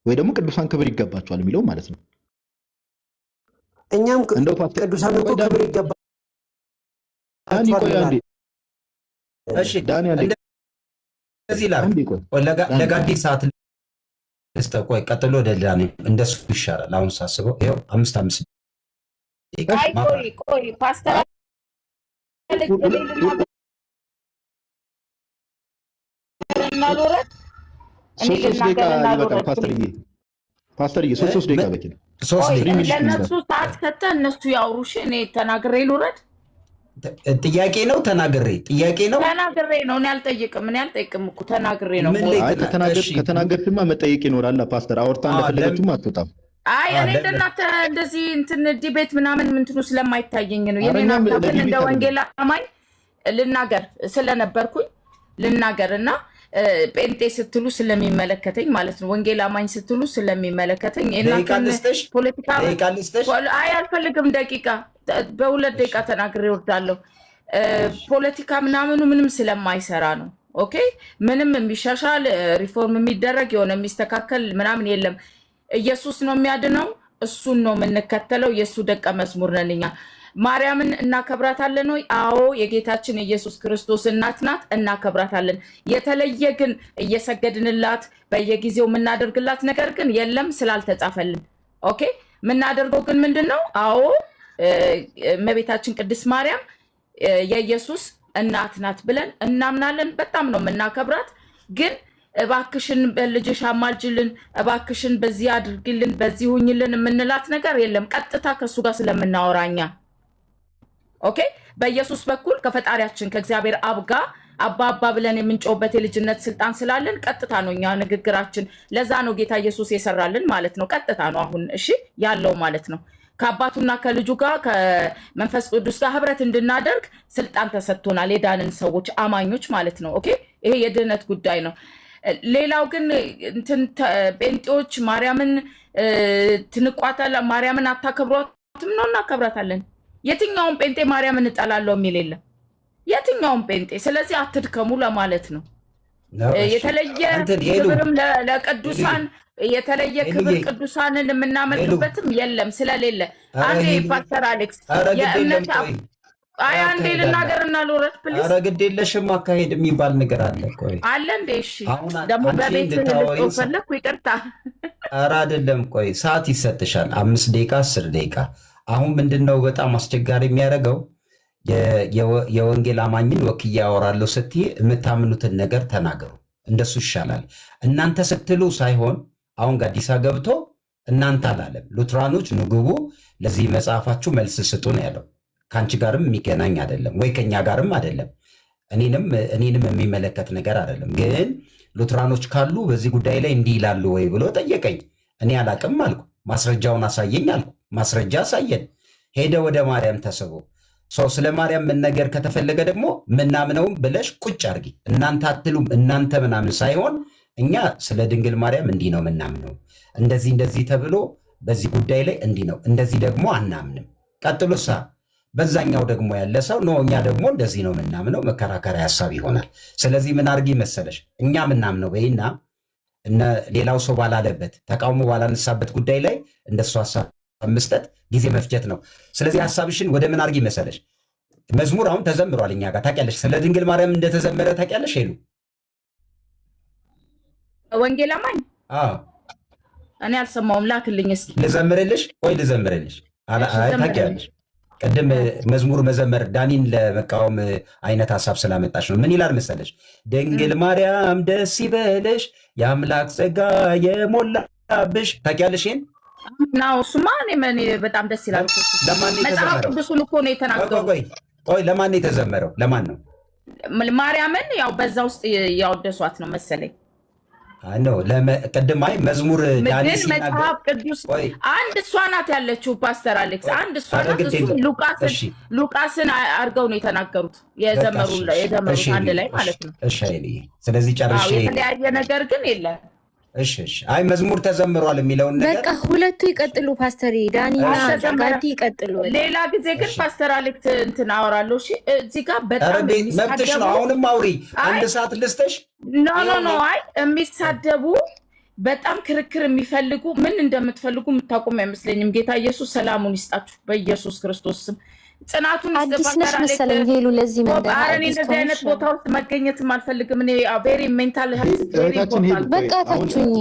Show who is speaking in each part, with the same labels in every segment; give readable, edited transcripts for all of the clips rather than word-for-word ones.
Speaker 1: ወይ ደግሞ ቅዱሳን ክብር ይገባቸዋል የሚለው ማለት ነው።
Speaker 2: እኛም ቅዱሳን እኮ ክብር ይገባቸዋል።
Speaker 3: እሺ እንደዚህ ለጋዲ ሰዓት ቆይ ቀጥሎ ወደ ዳኒ እንደሱ ይሻላል። አሁን ሳስበው ይኸው 5
Speaker 4: ቆይ ፓስተር
Speaker 1: ፓስተር 3 ደቂቃ በቂ ነው።
Speaker 4: ለእነሱ ሰዓት ከተ እነሱ ያውሩሽ። እኔ ተናግሬ ልውረድ?
Speaker 3: ጥያቄ ነው ተናግሬ ነው
Speaker 4: እኔ አልጠይቅም እኮ ተናግሬ ነው።
Speaker 1: ከተናገርሽማ መጠየቅ ይኖራል። ፓስተር አውርታ እንደፈለገችማ አትወጣም።
Speaker 4: አይ እኔ እንደናንተ እንደዚህ እንትን ዲቤት ምናምን ምንትኑ ስለማይታየኝ ነው። የኔና ግን እንደ ወንጌል አማኝ ልናገር ስለነበርኩኝ ልናገርና ጴንጤ ስትሉ ስለሚመለከተኝ ማለት ነው። ወንጌል አማኝ ስትሉ ስለሚመለከተኝ እናንተ ፖለቲካ አይ አልፈልግም። ደቂቃ በ2 ደቂቃ ተናግሬ እወርዳለሁ። ፖለቲካ ምንም ስለማይሰራ ነው። ኦኬ ምንም የሚሻሻል ሪፎርም የሚደረግ የሆነ የሚስተካከል ምናምን የለም። ኢየሱስ ነው የሚያድነው። እሱን ነው የምንከተለው። የሱ ደቀ መዝሙር ነን እኛ። ማርያምን እናከብራታለን ወይ? አዎ የጌታችን ኢየሱስ ክርስቶስ እናት ናት፣ እናከብራታለን። የተለየ ግን እየሰገድንላት በየጊዜው የምናደርግላት ነገር ግን የለም ስላልተጻፈልን። ኦኬ የምናደርገው ግን ምንድነው? አዎ እመቤታችን ቅድስት ማርያም የኢየሱስ እናት ናት ብለን እናምናለን። በጣም ነው የምናከብራት። ግን እባክሽን በልጅሽ አማልጅልን፣ እባክሽን በዚህ አድርግልን፣ በዚህ ሁኝልን የምንላት ነገር የለም። ቀጥታ ከሱ ጋር ስለምናወራኛ ኦኬ በኢየሱስ በኩል ከፈጣሪያችን ከእግዚአብሔር አብ ጋር አባ ብለን የምንጮበት የልጅነት ስልጣን ስላለን ቀጥታ ነው እኛ ንግግራችን። ለዛ ነው ጌታ ኢየሱስ የሰራልን ማለት ነው። ቀጥታ ነው አሁን እሺ ያለው ማለት ነው። ከአባቱና ከልጁ ጋር ከመንፈስ ቅዱስ ጋር ህብረት እንድናደርግ ስልጣን ተሰጥቶናል፣ የዳንን ሰዎች አማኞች ማለት ነው። ኦኬ ይሄ የድህነት ጉዳይ ነው። ሌላው ግን እንትን ጴንጤዎች ማርያምን ትንቋታላ፣ ማርያምን አታከብሯትም ነው። እናከብራታለን። የትኛውን ጴንጤ ማርያምን እጠላለሁ የሚል የለም፣ የትኛውን ጴንጤ። ስለዚህ አትድከሙ ለማለት ነው። የተለየ ክብርም ለቅዱሳን የተለየ ክብር ቅዱሳንን የምናመልክበትም የለም ስለሌለ። አንዴ ፓስተር አሌክስ የእምነት አይ አንዴ ልናገርና ልውረድ ፕሊዝ።
Speaker 3: ኧረ ግድ የለሽም አካሄድ የሚባል ነገር አለ። ቆይ
Speaker 4: አለ እንዴ? እሺ ደግሞ በቤት ልትወው ፈለኩ ይቅርታ።
Speaker 3: ኧረ አይደለም ቆይ ሰዓት ይሰጥሻል። 5 ደቂቃ 10 ደቂቃ። አሁን ምንድነው በጣም አስቸጋሪ የሚያደርገው የወንጌል አማኝን ወክዬ አወራለሁ ስትይ የምታምኑትን ነገር ተናገሩ። እንደሱ ይሻላል። እናንተ ስትሉ ሳይሆን አሁን ጋዲሳ ገብቶ እናንተ አላለም። ሉትራኖች ንግቡ ለዚህ መጽሐፋችሁ መልስ ስጡ ነው ያለው። ከአንቺ ጋርም የሚገናኝ አይደለም ወይ ከኛ ጋርም አይደለም። እኔንም የሚመለከት ነገር አይደለም። ግን ሉትራኖች ካሉ በዚህ ጉዳይ ላይ እንዲህ ይላሉ ወይ ብሎ ጠየቀኝ። እኔ አላቅም አልኩ። ማስረጃውን አሳየኝ አልኩ። ማስረጃ አሳየን። ሄደ ወደ ማርያም ተስቦ ሰው ስለ ማርያም መነገር ከተፈለገ ደግሞ ምናምነውም ብለሽ ቁጭ አርጊ። እናንተ አትሉም እናንተ ምናምን ሳይሆን እኛ ስለ ድንግል ማርያም እንዲህ ነው ምናምነው፣ እንደዚህ ተብሎ በዚህ ጉዳይ ላይ እንዲህ ነው፣ እንደዚህ ደግሞ አናምንም። ቀጥሎሳ በዛኛው ደግሞ ያለ ሰው ነው እኛ ደግሞ እንደዚህ ነው ምናምነው፣ መከራከሪያ ሀሳብ ይሆናል። ስለዚህ ምን አርጊ መሰለሽ እኛ ምናምነው በይና ሌላው ሰው ባላለበት ተቃውሞ ባላነሳበት ጉዳይ ላይ እንደሱ ሀሳብ መስጠት ጊዜ መፍጀት ነው። ስለዚህ ሀሳብሽን ወደ ምን አርጊ መሰለሽ፣ መዝሙር አሁን ተዘምሯል እኛ ጋር ታውቂያለሽ። ስለ ድንግል ማርያም እንደተዘመረ ታውቂያለሽ? ሄሉ
Speaker 4: ወንጌል አማኝ እኔ አልሰማውም፣ ላክልኝ እስኪ ልዘምርልሽ።
Speaker 3: ታውቂያለሽ ቅድም መዝሙር መዘመር ዳኒን ለመቃወም አይነት ሀሳብ ስላመጣች ነው። ምን ይላል መሰለሽ? ድንግል ማርያም ደስ ይበለሽ የአምላክ ጸጋ የሞላብሽ። ታውቂያለሽ ይሄን?
Speaker 4: ናው እሱማ እኔ በጣም ደስ ይላል። መጽሐፍ ቅዱሱን እኮ ነው የተናገረው።
Speaker 3: ቆይ ለማን የተዘመረው? ለማን ነው?
Speaker 4: ማርያምን ያው በዛ ውስጥ ያወደሷት ነው መሰለኝ።
Speaker 3: ነው ቅድም አይ መዝሙር ዳኒ ሲናገር
Speaker 4: መጽሐፍ ቅዱስ አንድ እሷ ናት ያለችው ፓስተር አሌክስ፣ አንድ እሷ ናት። እሱ ሉቃስን አድርገው ነው የተናገሩት የዘመሩት አንድ ላይ ማለት ነው።
Speaker 3: እሺ ስለዚህ ጨርሼ
Speaker 4: የተለያየ ነገር ግን የለም።
Speaker 3: እሺ አይ መዝሙር ተዘምሯል የሚለውን ነገር
Speaker 5: በቃ ሁለቱ ይቀጥሉ። ፓስተር ዳኒና ጋዲ ይቀጥሉ።
Speaker 4: ሌላ ጊዜ ግን ፓስተር አሌክስ እንትን አወራለሁ። እሺ እዚህ ጋር በጣም
Speaker 3: መብትሽ ነው። አሁንም አውሪ። 1 ሰዓት ልስጥሽ።
Speaker 4: ኖ አይ የሚሳደቡ በጣም ክርክር የሚፈልጉ ምን እንደምትፈልጉ የምታቆም አይመስለኝም። ጌታ ኢየሱስ ሰላሙን ይስጣችሁ በኢየሱስ ክርስቶስ ስም። ጽናቱን
Speaker 5: አዲስ ነሽ መሰለኝ ሄሉ ለዚህ መንደር
Speaker 4: አረኔ እንደዚህ አይነት ቦታ ውስጥ መገኘትም አልፈልግም። እኔ ቬሪ ሜንታል ሄልዝ ቬሪ ኢምፖርታንት።
Speaker 5: በቃ ታችሁኝ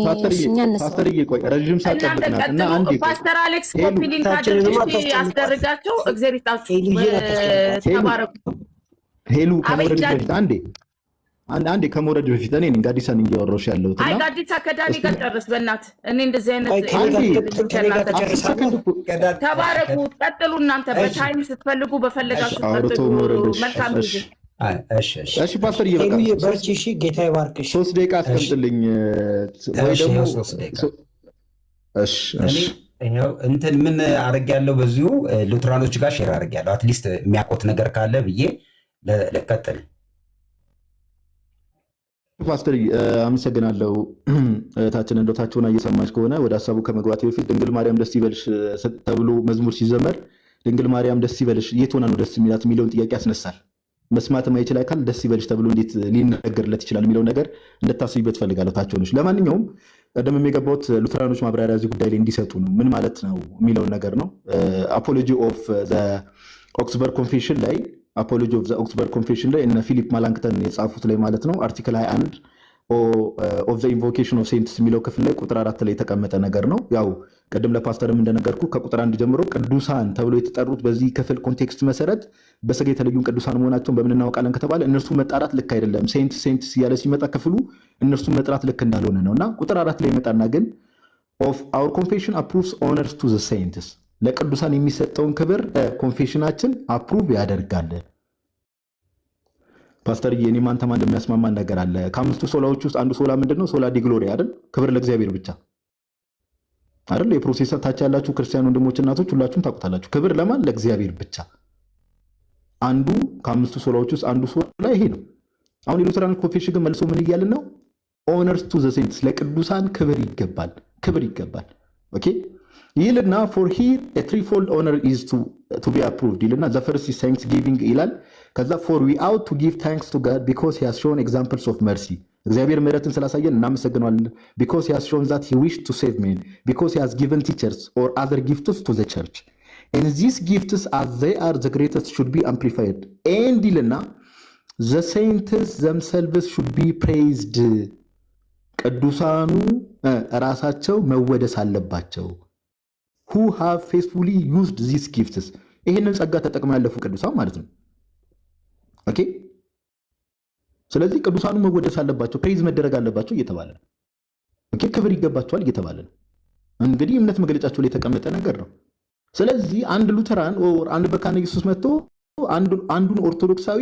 Speaker 1: ፓስተርዬ ቆይ ረጅም ሰዓት ጠብቀናልና አንዴ
Speaker 4: ፓስተር አሌክስ ኮፒ ሊንክ አድርጉ ያስደርጋቸው። እግዚአብሔር ይስጣችሁ። ተባረኩ።
Speaker 1: ሄሉ ከመውረድ በፊት አንዴ ከመውረድ በፊት እኔ ጋዲሳ ነኝ እያወራሁሽ ያለሁት እና
Speaker 4: አይ ጋዲሳ ከዳኒ ጋር ጨርስ በእናት እኔ እንደዚህ አይነት ተባረኩ። ቀጥሉ እናንተ በታይም ስትፈልጉ በፈለጋችሁ ቀጥሉ። መልካም ጊዜ።
Speaker 1: እሺ ፓስተር ይበቃ።
Speaker 2: በርቺ። እሺ ጌታ ይባርክሽ።
Speaker 1: 3 ደቂቃ አስቀምጥልኝ ወይ ደግሞ እሺ
Speaker 3: እንትን ምን አድርጌያለሁ በዚሁ ሉትራኖች ጋር ሼር አድርጌያለሁ። አትሊስት የሚያውቁት ነገር ካለ ብዬ ለቀጥል።
Speaker 1: ፓስተር አመሰግናለሁ። እህታችን እንደታችሁና እየሰማች ከሆነ ወደ ሀሳቡ ከመግባቴ በፊት ድንግል ማርያም ደስ ይበልሽ ተብሎ መዝሙር ሲዘመር ድንግል ማርያም ደስ ይበልሽ የት ሆና ነው ደስ የሚላት የሚለውን ጥያቄ ያስነሳል። መስማት የማይችል አካል ደስ ይበልሽ ተብሎ እንዴት ሊነገርለት ይችላል የሚለው ነገር እንድታስቡበት ፈልጋለሁ። ታችሁንሽ ለማንኛውም ቀደም የገባሁት ሉትራኖች ማብራሪያ እዚህ ጉዳይ ላይ እንዲሰጡ ነው። ምን ማለት ነው የሚለውን ነገር ነው። አፖሎጂ ኦፍ ዘ ኦክስበርግ ኮንፌሽን ላይ አፖሎጂ ኦፍ ዘ ኦክስበርግ ኮንፌሽን ላይ እነ ፊሊፕ ማላንክተን የጻፉት ላይ ማለት ነው አርቲክል 21 ኦፍ ዘ ኢንቮኬሽን ኦፍ ሴንትስ የሚለው ክፍል ላይ ቁጥር 4 ላይ የተቀመጠ ነገር ነው። ያው ቅድም ለፓስተርም እንደነገርኩ ከቁጥር 1 ጀምሮ ቅዱሳን ተብሎ የተጠሩት በዚህ ክፍል ኮንቴክስት መሰረት በስጋ የተለዩን ቅዱሳን መሆናቸውን በምን እናውቃለን ከተባለ እነርሱ መጣራት ልክ አይደለም። ሴንትስ እያለ ሲመጣ ክፍሉ እነርሱ መጥራት ልክ እንዳልሆነ ነው እና ቁጥር 4 ላይ ይመጣና ግን ኦፍ አወር ኮንፌሽን አፕሩቭስ ኦነርስ ቱ ዘ ሴንትስ ለቅዱሳን የሚሰጠውን ክብር ኮንፌሽናችን አፕሩቭ ያደርጋል። ፓስተር የኔም አንተማ እንደሚያስማማን ነገር አለ። ከአምስቱ ሶላዎች ውስጥ አንዱ ሶላ ምንድነው? ሶላ ዲ ግሎሪ አይደል? ክብር ለእግዚአብሔር ብቻ አይደል? የፕሮሴሰር ታች ያላችሁ ክርስቲያን ወንድሞች እናቶች ሁላችሁም ታውቁታላችሁ። ክብር ለማን? ለእግዚአብሔር ብቻ። አንዱ ከአምስቱ ሶላዎች ውስጥ አንዱ ሶላ ይሄ ነው። አሁን የሉተራን ኮንፌሽን ግን መልሶ ምን እያልን ነው? ኦነርስ ቱ ዘ ሴንትስ ለቅዱሳን ክብር ይገባል፣ ክብር ይገባል። ኦኬ ይልና ፎር ሂር ኤ ትሪፎልድ ኦነር ኢዝ ቱ ቢ አፕሩቭድ ይልና ዘ ፈርስት ኢዝ ታንክስ ጊቪንግ ይላል። ከዛ ፎር ዊ አውት ቱ ጊቭ ታንክስ ቱ ጋድ ቢኮዝ ሂ ሃዝ ሾውን ኤግዛምፕልስ ኦፍ መርሲ እግዚአብሔር ምሕረትን ስላሳየን እናመሰግነዋለን። ቢኮዝ ሂ ሃዝ ሾውን ዛት ሂ ዊሽድ ቱ ሴቭ ሜን ቢኮዝ ሂ ሃዝ ጊቨን ቲቸርስ ኦር አዘር ጊፍትስ ቱ ዘ ቸርች ኤንድ ዚስ ጊፍትስ አዝ ዘይ አር ዘ ግሬተስት ሹድ ቢ አምፕሊፋይድ ኤንድ ይልና ዘ ሴንትስ ዘምሰልቭስ ሹድ ቢ ፕሬይዝድ ቅዱሳኑ ራሳቸው መወደስ አለባቸው። who have faithfully used these gifts ይሄንን ጸጋ ተጠቅመው ያለፉ ቅዱሳን ማለት ነው። ኦኬ ስለዚህ ቅዱሳኑ መወደስ አለባቸው፣ ፕሬዝ መደረግ አለባቸው እየተባለ ነው። ኦኬ ክብር ይገባቸዋል እየተባለ ነው። እንግዲህ እምነት መግለጫቸው ላይ የተቀመጠ ነገር ነው። ስለዚህ አንድ ሉተራን ኦር አንድ በካነ ኢየሱስ መጥቶ አንዱን ኦርቶዶክሳዊ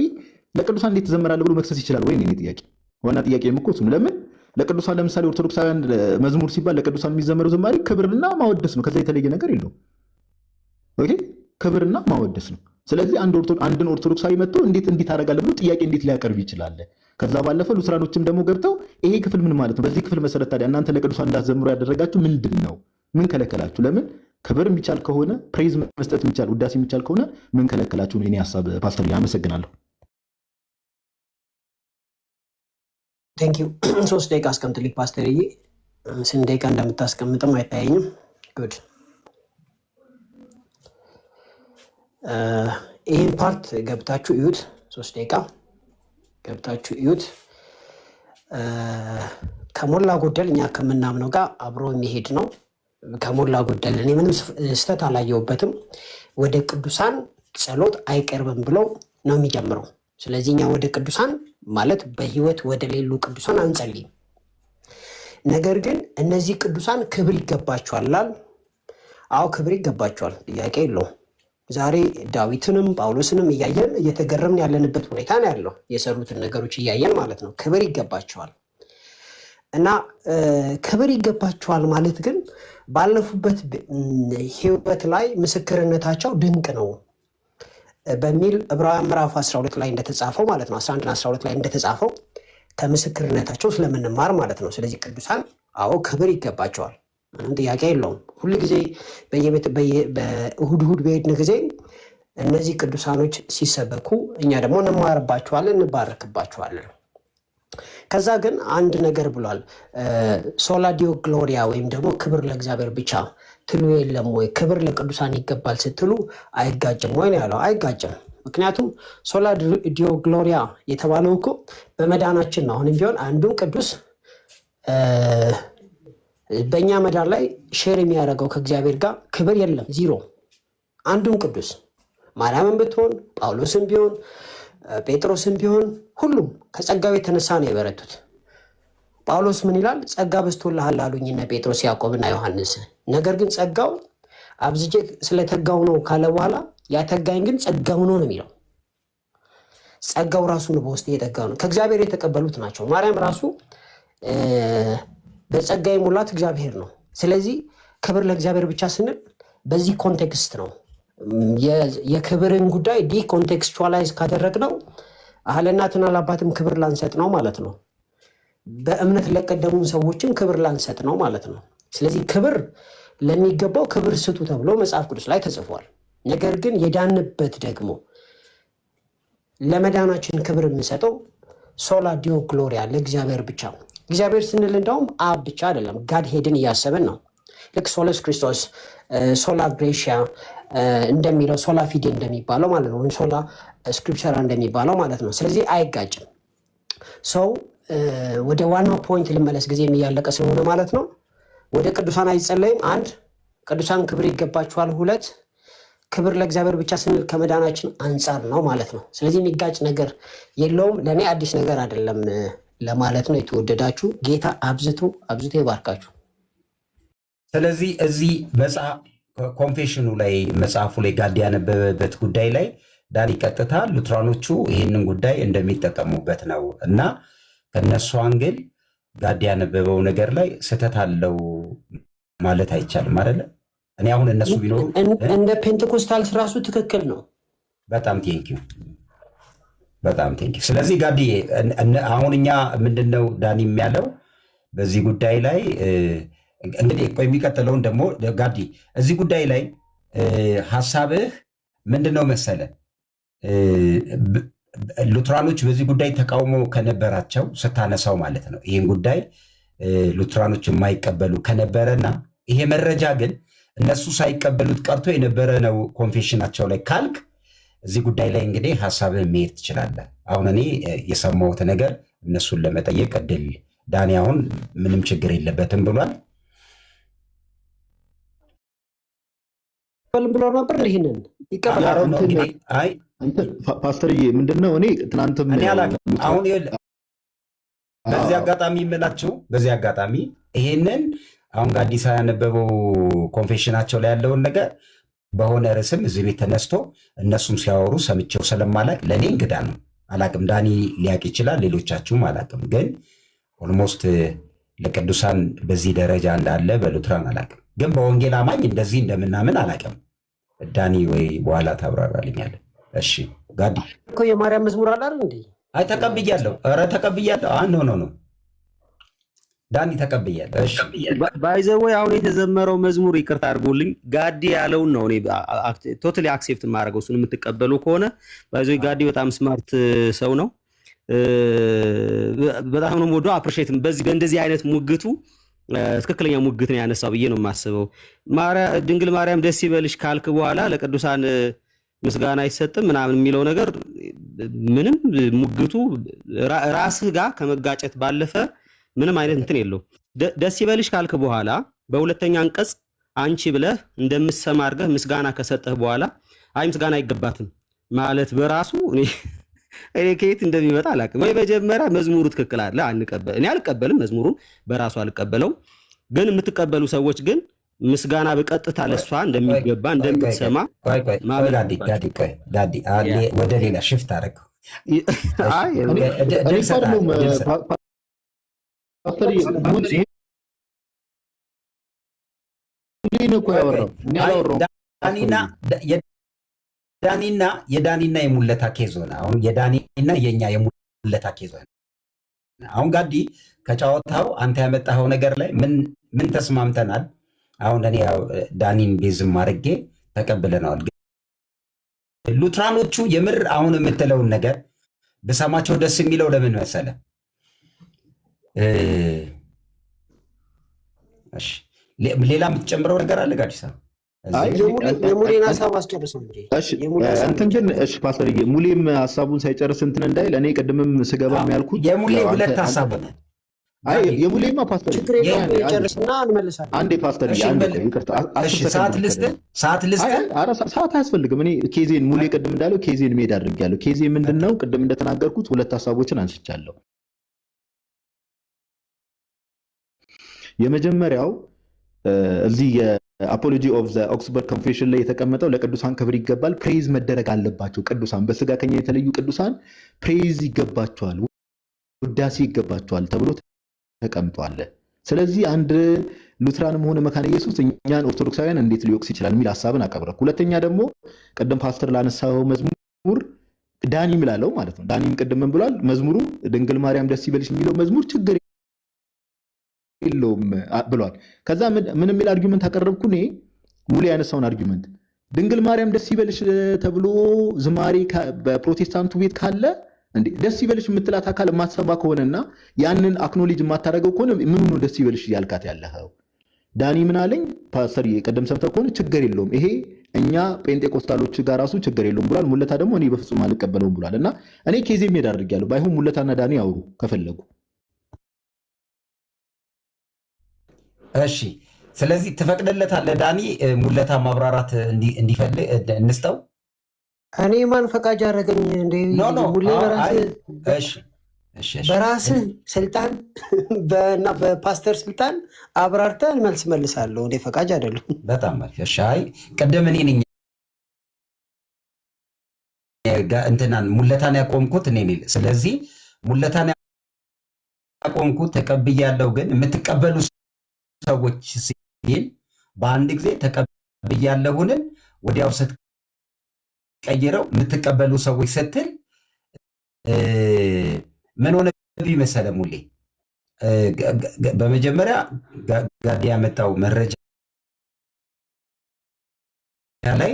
Speaker 1: ለቅዱሳን እንዴት ተዘመራለ ብሎ መክሰስ ይችላል ወይ? እኔ ጥያቄ ዋና ጥያቄ የምኮስ ነው። ለምን ለቅዱሳን ለምሳሌ ኦርቶዶክሳውያን መዝሙር ሲባል ለቅዱሳን የሚዘመረው ዝማሬ ክብርና ማወደስ ነው። ከዛ የተለየ ነገር የለውም። ኦኬ ክብርና ማወደስ ነው። ስለዚህ አንድን ኦርቶዶክሳዊ መጥቶ እንዴት ታደርጋለህ ብሎ ጥያቄ እንዴት ሊያቀርብ ይችላል? ከዛ ባለፈ ሉትራኖችም ደግሞ ገብተው ይሄ ክፍል ምን ማለት ነው? በዚህ ክፍል መሰረት ታዲያ እናንተ ለቅዱሳን እንዳትዘምሩ ያደረጋችሁ ምንድን ነው? ምን ከለከላችሁ? ለምን ክብር የሚቻል ከሆነ ፕሬዝ መስጠት የሚቻል ውዳሴ የሚቻል ከሆነ ምን ከለከላችሁ ነው የኔ ሐሳብ። ፓስተር አመሰግናለሁ።
Speaker 2: ቴንኪዩ 3 ደቂቃ አስቀምጥልኝ ፓስተርዬ። ስንት ደቂቃ እንደምታስቀምጥም አይታየኝም። ጉድ ይህን ፓርት ገብታችሁ እዩት። 3 ደቂቃ ገብታችሁ እዩት። ከሞላ ጎደል እኛ ከምናምነው ጋር አብሮ የሚሄድ ነው። ከሞላ ጎደል እኔ ምንም ስህተት አላየሁበትም። ወደ ቅዱሳን ጸሎት አይቀርብም ብለው ነው የሚጀምረው። ስለዚህ እኛ ወደ ቅዱሳን ማለት በህይወት ወደ ሌሉ ቅዱሳን አንጸልይም። ነገር ግን እነዚህ ቅዱሳን ክብር ይገባቸዋል። አዎ ክብር ይገባቸዋል፣ ጥያቄ የለውም። ዛሬ ዳዊትንም ጳውሎስንም እያየን እየተገረምን ያለንበት ሁኔታ ነው ያለው። የሰሩትን ነገሮች እያየን ማለት ነው። ክብር ይገባቸዋል እና ክብር ይገባቸዋል ማለት ግን ባለፉበት ህይወት ላይ ምስክርነታቸው ድንቅ ነው በሚል ዕብራውያን ምዕራፍ 12 ላይ እንደተጻፈው ማለት ነው 11 12 ላይ እንደተጻፈው ከምስክርነታቸው ስለምንማር ማለት ነው። ስለዚህ ቅዱሳን አዎ ክብር ይገባቸዋል፣ ምንም ጥያቄ የለውም። ሁሉ ጊዜ በእሁድ በሄድን ጊዜ እነዚህ ቅዱሳኖች ሲሰበኩ እኛ ደግሞ እንማርባቸዋለን፣ እንባረክባቸዋለን። ከዛ ግን አንድ ነገር ብሏል። ሶላ ዲዮ ግሎሪያ ወይም ደግሞ ክብር ለእግዚአብሔር ብቻ ትሉ የለም ወይ? ክብር ለቅዱሳን ይገባል ስትሉ አይጋጭም ወይ ነው ያለው። አይጋጭም። ምክንያቱም ሶላ ዲዮ ግሎሪያ የተባለው እኮ በመዳናችን ነው። አሁንም ቢሆን አንዱን ቅዱስ በእኛ መዳን ላይ ሼር የሚያደርገው ከእግዚአብሔር ጋር ክብር የለም፣ ዚሮ። አንዱን ቅዱስ ማርያምን ብትሆን ጳውሎስም ቢሆን ጴጥሮስም ቢሆን ሁሉም ከጸጋው የተነሳ ነው የበረቱት። ጳውሎስ ምን ይላል? ጸጋ በዝቶልሃል አሉኝ እነ ጴጥሮስ ያዕቆብና ዮሐንስ። ነገር ግን ጸጋው አብዝቼ ስለተጋው ነው ካለ በኋላ ያተጋኝ ግን ጸጋው ነው የሚለው። ጸጋው ራሱ ነው በውስጥ የተጋው ነው። ከእግዚአብሔር የተቀበሉት ናቸው። ማርያም ራሱ በጸጋ የሞላት እግዚአብሔር ነው። ስለዚህ ክብር ለእግዚአብሔር ብቻ ስንል በዚህ ኮንቴክስት ነው። የክብርን ጉዳይ ዲኮንቴክስቹዋላይዝ ካደረግነው ለእናትና ለአባትም ክብር ላንሰጥ ነው ማለት ነው። በእምነት ለቀደሙን ሰዎችም ክብር ላንሰጥ ነው ማለት ነው። ስለዚህ ክብር ለሚገባው ክብር ስጡ ተብሎ መጽሐፍ ቅዱስ ላይ ተጽፏል። ነገር ግን የዳንበት ደግሞ ለመዳናችን ክብር የምንሰጠው ሶላ ዲዮ ግሎሪያ ለእግዚአብሔር ብቻ ነው። እግዚአብሔር ስንል እንደውም አብ ብቻ አይደለም፣ ጋድ ሄድን እያሰብን ነው። ልክ ሶለስ ክርስቶስ ሶላ ግሬሽያ እንደሚለው ሶላ ፊዴ እንደሚባለው ማለት ነው፣ ወይም ሶላ ስክሪፕቸራ እንደሚባለው ማለት ነው። ስለዚህ አይጋጭም። ሰው ወደ ዋናው ፖይንት ልመለስ፣ ጊዜ እያለቀ ስለሆነ ማለት ነው። ወደ ቅዱሳን አይጸለይም። አንድ ቅዱሳን ክብር ይገባችኋል። ሁለት ክብር ለእግዚአብሔር ብቻ ስንል ከመዳናችን አንጻር ነው ማለት ነው። ስለዚህ የሚጋጭ ነገር የለውም። ለእኔ አዲስ ነገር አይደለም ለማለት ነው። የተወደዳችሁ ጌታ አብዝቶ አብዝቶ ይባርካችሁ።
Speaker 3: ስለዚህ እዚህ ኮንፌሽኑ ላይ መጽሐፉ ላይ ጋዲ ያነበበበት ጉዳይ ላይ ዳኒ ቀጥታ ሉትራኖቹ ይህንን ጉዳይ እንደሚጠቀሙበት ነው እና ከነሱ አንግል ጋዲ ያነበበው ነገር ላይ ስህተት አለው ማለት አይቻልም አይደለ? እኔ አሁን እነሱ ቢኖሩ
Speaker 2: እንደ ፔንቴኮስታልስ ራሱ ትክክል ነው።
Speaker 3: በጣም ቴንኪው፣ በጣም ቴንኪው። ስለዚህ ጋዲ አሁን እኛ ምንድነው ዳኒም ያለው በዚህ ጉዳይ ላይ እንግዲህ የሚቀጥለውን ደግሞ ጋዲ እዚህ ጉዳይ ላይ ሀሳብህ ምንድነው መሰለ? ሉትራኖች በዚህ ጉዳይ ተቃውሞ ከነበራቸው ስታነሳው ማለት ነው ይህን ጉዳይ ሉትራኖች የማይቀበሉ ከነበረና ይሄ መረጃ ግን እነሱ ሳይቀበሉት ቀርቶ የነበረ ነው ኮንፌሽናቸው ላይ ካልክ እዚህ ጉዳይ ላይ እንግዲህ ሀሳብህን መሄድ ትችላለህ። አሁን እኔ የሰማሁት ነገር እነሱን ለመጠየቅ እድል ዳኒ አሁን ምንም ችግር የለበትም ብሏል
Speaker 2: ብሎ ነበር። ይህንን
Speaker 1: ፓስተርዬ ምንድነው እኔ ትናንትም
Speaker 3: አሁን በዚህ አጋጣሚ የምላችሁ በዚህ አጋጣሚ ይሄንን አሁን ጋዲሳ ያነበበው ኮንፌሽናቸው ላይ ያለውን ነገር በሆነ ርዕስም እዚህ ቤት ተነስቶ እነሱም ሲያወሩ ሰምቼው ስለማላቅ ለእኔ እንግዳ ነው። አላቅም፣ ዳኒ ሊያቅ ይችላል፣ ሌሎቻችሁም አላቅም። ግን ኦልሞስት ለቅዱሳን በዚህ ደረጃ እንዳለ በሉትራን አላቅም። ግን በወንጌል አማኝ እንደዚህ እንደምናምን አላቅም። ዳኒ ወይ በኋላ ታብራራልኛለህ። እሺ ጋዲ
Speaker 2: እኮ የማርያም መዝሙር አለ አይደል እንዴ?
Speaker 3: አይ ተቀብያለሁ። ኧረ ተቀብያለሁ። ኖ ዳኒ ተቀብያለሁ። እሺ
Speaker 6: ባይዘወይ አሁን የተዘመረው መዝሙር ይቅርታ አድርጎልኝ ጋዲ ያለውን ነው እኔ ቶታሊ አክሴፕት የማደርገው። እሱን የምትቀበሉ ከሆነ ባይዘወይ ጋዲ በጣም ስማርት ሰው ነው። በጣም ነው ወዶ አፕሪሺየት በእንደዚህ አይነት ሙግቱ ትክክለኛ ሙግት ነው ያነሳው ብዬ ነው የማስበው። ድንግል ማርያም ደስ ይበልሽ ካልክ በኋላ ለቅዱሳን ምስጋና አይሰጥም ምናምን የሚለው ነገር ምንም ሙግቱ ራስህ ጋር ከመጋጨት ባለፈ ምንም አይነት እንትን የለው። ደስ ይበልሽ ካልክ በኋላ በሁለተኛ አንቀጽ አንቺ ብለህ እንደምትሰማ አድርገህ ምስጋና ከሰጠህ በኋላ አይ ምስጋና አይገባትም ማለት በራሱ እኔ ከየት እንደሚመጣ አላውቅም። ወይ መጀመሪያ መዝሙሩ ትክክል አለ እኔ አልቀበልም፣ መዝሙሩን በራሱ አልቀበለው። ግን የምትቀበሉ ሰዎች ግን ምስጋና በቀጥታ ለሷ እንደሚገባ እንደምትሰማ
Speaker 3: ወደ ሌላ ሽፍት አደረገው። የዳኒና የሙለታ ኬዝ ሆነ። አሁን የዳኒና የኛ የሙለታ ኬዝ ሆነ። አሁን ጋዲ ከጨዋታው አንተ ያመጣኸው ነገር ላይ ምን ተስማምተናል? አሁን እኔ ዳኒን ቤዝም አድርጌ ተቀብለነዋል። ሉትራኖቹ የምር አሁን የምትለውን ነገር ብሰማቸው ደስ የሚለው ለምን መሰለ? እሺ ሌላ የምትጨምረው ነገር አለ ጋዲሳ?
Speaker 2: የሙሌን ሀሳብ አስጨርሰው እንጂ
Speaker 1: እንትን ግን እሺ ፓስተር ሙሌም ሀሳቡን ሳይጨርስ እንትን እንዳይል እኔ ቅድምም ስገባም ያልኩት
Speaker 3: የሙሌ ሁለት ሀሳብ ነው።
Speaker 1: አይ የሙሌማ ፓስተር
Speaker 2: ጨርስና እንመልሳለን።
Speaker 1: አንዴ ፓስተር
Speaker 3: ሰዓት ልስጥ።
Speaker 1: ሰዓት አያስፈልግም። እኔ ኬዜን ሙሌ ቅድም እንዳለው ኬዜን ሜድ አድርጌያለሁ። ኬዜ ምንድነው ቅድም እንደተናገርኩት ሁለት ሀሳቦችን አንስቻለሁ። የመጀመሪያው እዚህ የአፖሎጂ ኦፍ ዘ ኦክስፎርድ ኮንፌሽን ላይ የተቀመጠው ለቅዱሳን ክብር ይገባል፣ ፕሬዝ መደረግ አለባቸው። ቅዱሳን በስጋ ከኛ የተለዩ ቅዱሳን ፕሬዝ ይገባቸዋል፣ ውዳሴ ይገባቸዋል ተብሎ ተቀምጧል። ስለዚህ አንድ ሉትራንም ሆነ መካነ ኢየሱስ እኛን ኦርቶዶክሳውያን እንዴት ሊወቅስ ይችላል የሚል ሀሳብን አቀረብኩ። ሁለተኛ ደግሞ ቅድም ፓስተር ላነሳው መዝሙር ዳኒ ምላለው ማለት ነው። ዳኒም ቅድም ምን ብሏል? መዝሙሩ ድንግል ማርያም ደስ ይበልሽ የሚለው መዝሙር ችግር የለውም ብሏል። ከዛ ምን የሚል አርጊመንት አቀረብኩ እኔ ሙሉ ያነሳውን አርጊመንት ድንግል ማርያም ደስ ይበልሽ ተብሎ ዝማሬ በፕሮቴስታንቱ ቤት ካለ እንዴ ደስ ይበልሽ የምትላት አካል የማትሰማ ከሆነና ያንን አክኖሌጅ የማታደርገው ከሆነ ምን ነው ደስ ይበልሽ ያልካት ያለኸው? ዳኒ ምን አለኝ? ፓስተር ቀደም ሰምተህ ከሆነ ችግር የለውም ይሄ እኛ ጴንጤቆስታሎች ጋር ራሱ ችግር የለውም ብሏል። ሙለታ ደግሞ እኔ በፍጹም አልቀበለውም ብሏል። እና እኔ ኬዜ ሜድ አድርጌያለሁ። ባይሆን ሙለታና ዳኒ አውሩ ከፈለጉ።
Speaker 3: እሺ ስለዚህ ትፈቅድለታለህ ዳኒ ሙለታ ማብራራት እንዲፈልግ እንስጠው?
Speaker 2: እኔ ማን ፈቃጅ አደረገኝ እንዴ? ሙሌ በራስህ ስልጣን እና በፓስተር ስልጣን አብራርተህ መልስ መልሳለሁ። እኔ ፈቃጅ አይደለም።
Speaker 3: በጣም እሺ። አይ ቅድም እኔ ነኝ እንትናን ሙለታን ያቆምኩት እኔ ነኝ። ስለዚህ ሙለታን ያቆምኩት ተቀብያለሁ። ግን የምትቀበሉ ሰዎች ሲል በአንድ ጊዜ ተቀብያለሁንን ወዲያው ስትቀይረው የምትቀበሉ ሰዎች ስትል ምን ሆነ መሰለህ ሙሌ? በመጀመሪያ ጋዲ ያመጣው መረጃ ላይ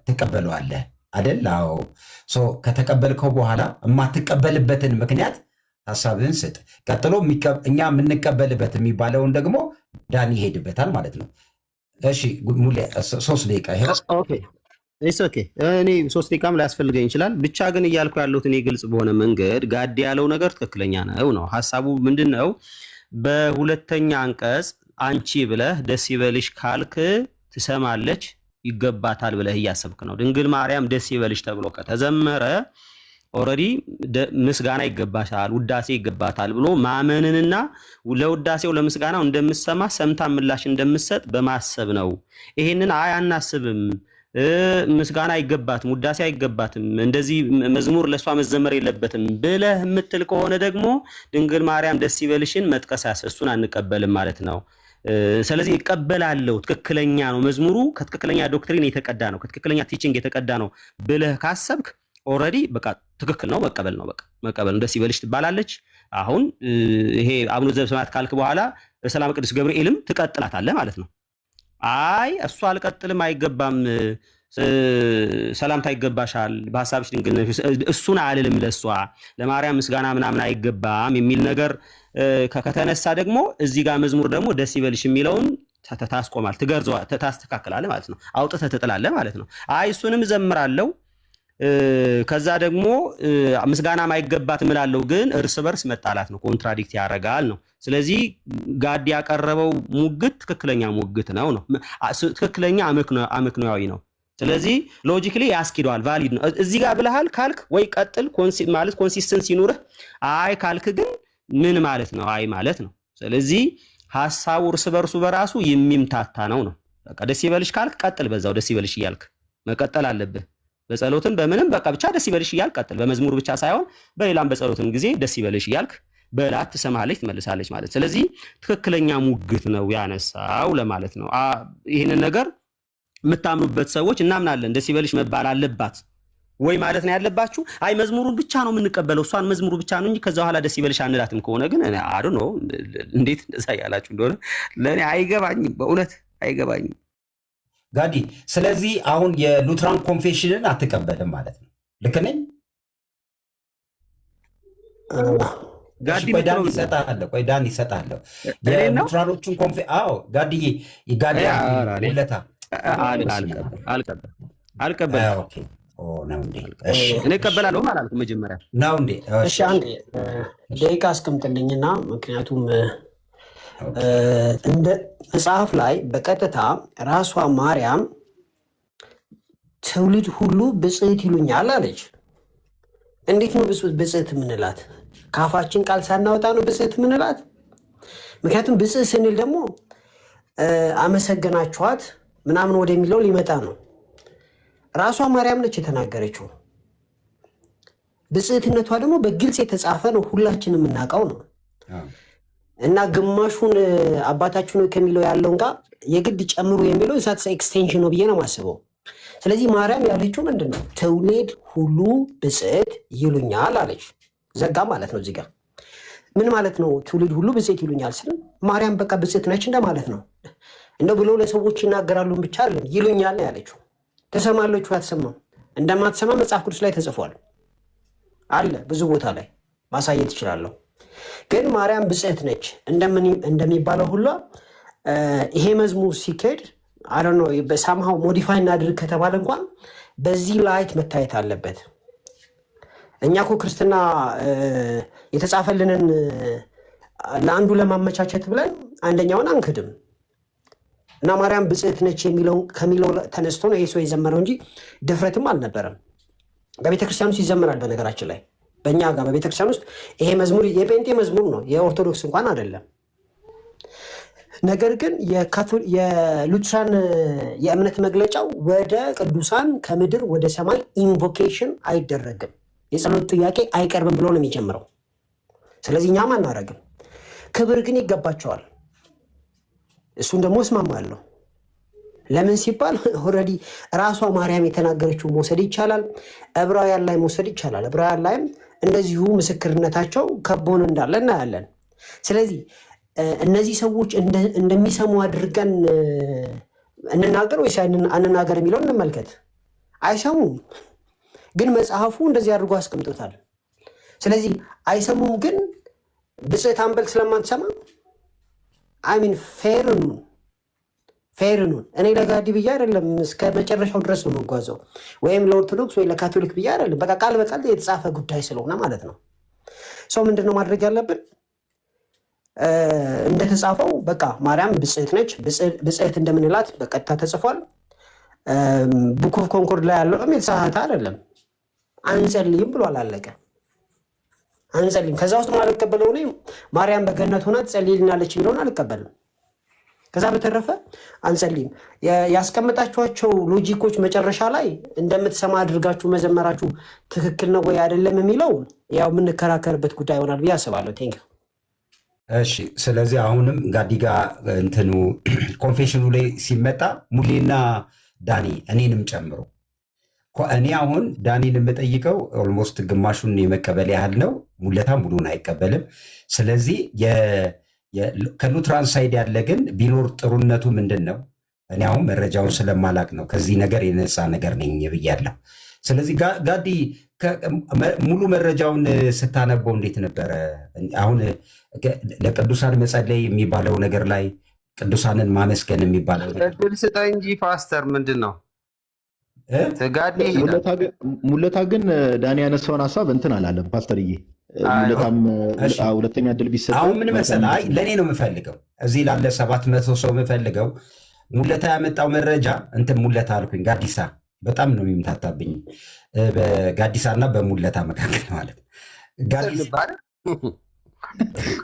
Speaker 3: ትቀበለዋለህ አይደል? አዎ። ከተቀበልከው በኋላ የማትቀበልበትን ምክንያት ሀሳብህን ስጥ። ቀጥሎ እኛ የምንቀበልበት የሚባለውን ደግሞ ዳኒ ይሄድበታል ማለት ነው። እሺ ሙሌ 3 ደቂቃ ይሄ
Speaker 6: ኦኬ። እኔ 3 ደቂቃም ላያስፈልገኝ ይችላል። ብቻ ግን እያልኩ ያለሁት እኔ ግልጽ በሆነ መንገድ ጋዲ ያለው ነገር ትክክለኛ ነው። ሀሳቡ ምንድን ነው? በሁለተኛ አንቀጽ አንቺ ብለህ ደስ ይበልሽ ካልክ ትሰማለች ይገባታል ብለህ እያሰብክ ነው። ድንግል ማርያም ደስ ይበልሽ ተብሎ ከተዘመረ ኦልሬዲ ምስጋና ይገባታል፣ ውዳሴ ይገባታል ብሎ ማመንንና ለውዳሴው ለምስጋናው እንደምሰማ ሰምታ ምላሽ እንደምሰጥ በማሰብ ነው። ይሄንን አናስብም፣ ምስጋና አይገባትም፣ ውዳሴ አይገባትም፣ እንደዚህ መዝሙር ለሷ መዘመር የለበትም ብለህ የምትል ከሆነ ደግሞ ድንግል ማርያም ደስ ይበልሽን መጥቀስ እሱን አንቀበልም ማለት ነው። ስለዚህ ይቀበላለሁ፣ ትክክለኛ ነው፣ መዝሙሩ ከትክክለኛ ዶክትሪን የተቀዳ ነው፣ ከትክክለኛ ቲቺንግ የተቀዳ ነው ብለህ ካሰብክ ኦልሬዲ በቃ ትክክል ነው፣ መቀበል ነው። በቃ መቀበል ነው። ደስ ይበልሽ ትባላለች። አሁን ይሄ አቡነ ዘበሰማያት ካልክ በኋላ በሰላም ቅዱስ ገብርኤልም ትቀጥላታለህ ማለት ነው። አይ እሱ አልቀጥልም፣ አይገባም፣ ሰላምታ ይገባሻል፣ በሐሳብሽ ድንግል ነሽ፣ እሱን አልልም፣ ለሷ ለማርያም ምስጋና ምናምን አይገባም የሚል ነገር ከተነሳ ደግሞ እዚህ ጋር መዝሙር ደግሞ ደስ ይበልሽ የሚለውን ታስቆማል፣ ታስተካክላለህ ማለት ነው። አውጥተህ ትጥላለህ ማለት ነው። አይ እሱንም እዘምራለሁ ከዛ ደግሞ ምስጋና ማይገባት እምላለሁ፣ ግን እርስ በርስ መጣላት ነው፣ ኮንትራዲክት ያደርጋል ነው። ስለዚህ ጋዲ ያቀረበው ሙግት ትክክለኛ ሙግት ነው። ትክክለኛ አመክንያዊ ነው። ስለዚህ ሎጂክሊ ያስኪደዋል፣ ቫሊድ ነው። እዚህ ጋር ብለሃል ካልክ ወይ ቀጥል ማለት ኮንሲስተንሲ ይኑርህ። አይ ካልክ ግን ምን ማለት ነው? አይ ማለት ነው። ስለዚህ ሐሳቡ እርስ በርሱ በራሱ የሚምታታ ነው። በቃ ደስ ይበልሽ ካልክ ቀጥል፣ በዛው ደስ ይበልሽ እያልክ መቀጠል አለብህ። በጸሎትም በምንም በቃ ብቻ ደስ ይበልሽ እያልክ ቀጥል። በመዝሙር ብቻ ሳይሆን በሌላም በጸሎትም ጊዜ ደስ ይበልሽ እያልክ በላት ትሰማለች፣ ትመልሳለች ማለት። ስለዚህ ትክክለኛ ሙግት ነው ያነሳው ለማለት ነው። ይህንን ነገር የምታምኑበት ሰዎች እናምናለን፣ ደስ ይበልሽ መባል አለባት ወይ ማለት ነው ያለባችሁ። አይ መዝሙሩን ብቻ ነው የምንቀበለው፣ እሷን መዝሙሩ ብቻ ነው እንጂ ከዛ በኋላ ደስ ይበልሽ አንላትም ከሆነ ግን አዱ ነው እንዴት እንደዛ ያላችሁ እንደሆነ ለእኔ አይገባኝም፣ በእውነት አይገባኝም
Speaker 3: ጋዲ። ስለዚህ አሁን የሉትራን ኮንፌሽንን አትቀበልም ማለት ነው። ልክ ነኝ?
Speaker 6: ጋዲ
Speaker 3: ቆይ ዳን
Speaker 6: ምትለው
Speaker 3: ይሰጣለሁ። ቆይ ዳን ይሰጣለሁ።
Speaker 6: እኔን ነው
Speaker 3: የሉትራኖቹን ጋድዬ ጋዲ ሙለታ
Speaker 6: አልቀበልም።
Speaker 3: ኦኬ ነው እንዴ?
Speaker 6: እኔ እቀበላለሁ አላልኩም መጀመሪያ
Speaker 3: ነው እንዴ?
Speaker 2: እሺ አንድ ደቂቃ አስቀምጥልኝና ምክንያቱም እንደ መጽሐፍ ላይ በቀጥታ ራሷ ማርያም ትውልድ ሁሉ ብፅዕት ይሉኛል አለች። እንዴት ነው ብፅዕት የምንላት? ከአፋችን ቃል ሳናወጣ ነው ብፅዕት የምንላት? ምክንያቱም ብፅዕት ስንል ደግሞ አመሰገናችኋት ምናምን ወደሚለው ሊመጣ ነው። ራሷ ማርያም ነች የተናገረችው። ብፅዕትነቷ ደግሞ በግልጽ የተጻፈ ነው፣ ሁላችን የምናውቀው ነው። እና ግማሹን አባታችን ከሚለው ያለውን ጋር የግድ ጨምሩ የሚለው እሳት ኤክስቴንሽን ነው ብዬ ነው የማስበው። ስለዚህ ማርያም ያለችው ምንድን ነው? ትውልድ ሁሉ ብፅዕት ይሉኛል አለች። ዘጋ ማለት ነው። እዚህ ጋር ምን ማለት ነው? ትውልድ ሁሉ ብፅዕት ይሉኛል ስል ማርያም በቃ ብፅዕት ነች እንደማለት ነው። እንደው ብሎ ለሰዎች ይናገራሉ ብቻ አይደለም፣ ይሉኛል ነው ያለችው። ትሰማለች አትሰማም? እንደማትሰማ መጽሐፍ ቅዱስ ላይ ተጽፏል አለ፣ ብዙ ቦታ ላይ ማሳየት ይችላለሁ። ግን ማርያም ብፅዕት ነች እንደሚባለው ሁሉ ይሄ መዝሙር ሲካሄድ አረኖ በሳምሃው ሞዲፋይ እናድርግ ከተባለ እንኳን በዚህ ላይት መታየት አለበት። እኛ እኮ ክርስትና የተጻፈልንን ለአንዱ ለማመቻቸት ብለን አንደኛውን አንክድም። እና ማርያም ብፅዕት ነች ከሚለው ተነስቶ ነው ይሄ ሰው የዘመረው እንጂ ድፍረትም አልነበረም። በቤተክርስቲያን ውስጥ ይዘመራል። በነገራችን ላይ በእኛ ጋር በቤተክርስቲያን ውስጥ ይሄ መዝሙር የጴንጤ መዝሙር ነው፣ የኦርቶዶክስ እንኳን አይደለም። ነገር ግን የሉትራን የእምነት መግለጫው ወደ ቅዱሳን ከምድር ወደ ሰማይ ኢንቮኬሽን አይደረግም፣ የጸሎት ጥያቄ አይቀርብም ብሎ ነው የሚጀምረው። ስለዚህ እኛም አናረግም። ክብር ግን ይገባቸዋል። እሱን ደግሞ እስማማለሁ። ለምን ሲባል ኦልሬዲ ራሷ ማርያም የተናገረችው መውሰድ ይቻላል። ዕብራውያን ላይ መውሰድ ይቻላል። ዕብራውያን ላይም እንደዚሁ ምስክርነታቸው ከቦን እንዳለ እናያለን። ስለዚህ እነዚህ ሰዎች እንደሚሰሙ አድርገን እንናገር ወይስ አንናገር የሚለውን እንመልከት። አይሰሙም፣ ግን መጽሐፉ እንደዚህ አድርጎ አስቀምጦታል። ስለዚህ አይሰሙም፣ ግን ብፅዕት አንበል ስለማንሰማ አይሚን ፌርኑን እኔ ለጋዲ ብዬ አይደለም እስከ መጨረሻው ድረስ ነው መጓዘው፣ ወይም ለኦርቶዶክስ ወይ ለካቶሊክ ብዬ አይደለም። በቃ ቃል በቃል የተጻፈ ጉዳይ ስለሆነ ማለት ነው። ሰው ምንድን ነው ማድረግ ያለብን? እንደተጻፈው በቃ ማርያም ብፅዕት ነች። ብፅዕት እንደምንላት በቀጥታ ተጽፏል። ቡክ ኦፍ ኮንኮርድ ላይ ያለውም የተሳሳተ አይደለም። አንጸልይም ብሏል፣ አለቀ። አንጸልይም። ከዛ ውስጥ አልቀበለው እኔ ማርያም በገነት ሆና ትጸልይልናለች የሚለውን አልቀበልም። ከዛ በተረፈ አንጸልይም። ያስቀመጣችኋቸው ሎጂኮች መጨረሻ ላይ እንደምትሰማ አድርጋችሁ መዘመራችሁ ትክክል ነው ወይ አይደለም የሚለው ያው የምንከራከርበት ጉዳይ ይሆናል ብዬ አስባለሁ። ቴንክ ዩ።
Speaker 3: እሺ፣ ስለዚህ አሁንም ጋዲጋ እንትኑ ኮንፌሽኑ ላይ ሲመጣ ሙሌና ዳኒ እኔንም ጨምሮ እኔ አሁን ዳኒን የምጠይቀው ኦልሞስት ግማሹን የመቀበል ያህል ነው። ሙለታ ሙሉን አይቀበልም። ስለዚህ ከሉትራን ሳይድ ያለ ግን ቢኖር ጥሩነቱ ምንድን ነው? እኔ አሁን መረጃውን ስለማላቅ ነው ከዚህ ነገር የነፃ ነገር ነኝ ብያለሁ። ስለዚህ ጋዲ ሙሉ መረጃውን ስታነበው እንዴት ነበረ? አሁን ለቅዱሳን መጸለይ የሚባለው ነገር ላይ ቅዱሳንን ማመስገን የሚባለው
Speaker 6: እድል ስጠኝ እንጂ ፓስተር ምንድን ነው ጋዲ?
Speaker 1: ሙለታ ግን ዳኒ ያነሳውን ሀሳብ እንትን አላለም ፓስተርዬ። ሙለታም ሁለተኛ እድል ቢሰጥ
Speaker 3: አሁን ምን መሰለህ፣ ለእኔ ነው የምፈልገው እዚህ ላለ 700 ሰው የምፈልገው ሙለታ ያመጣው መረጃ እንትን ሙለታ አልኩኝ ጋዲሳ በጣም ነው የሚምታታብኝ በጋዲሳ እና በሙለታ መካከል ማለት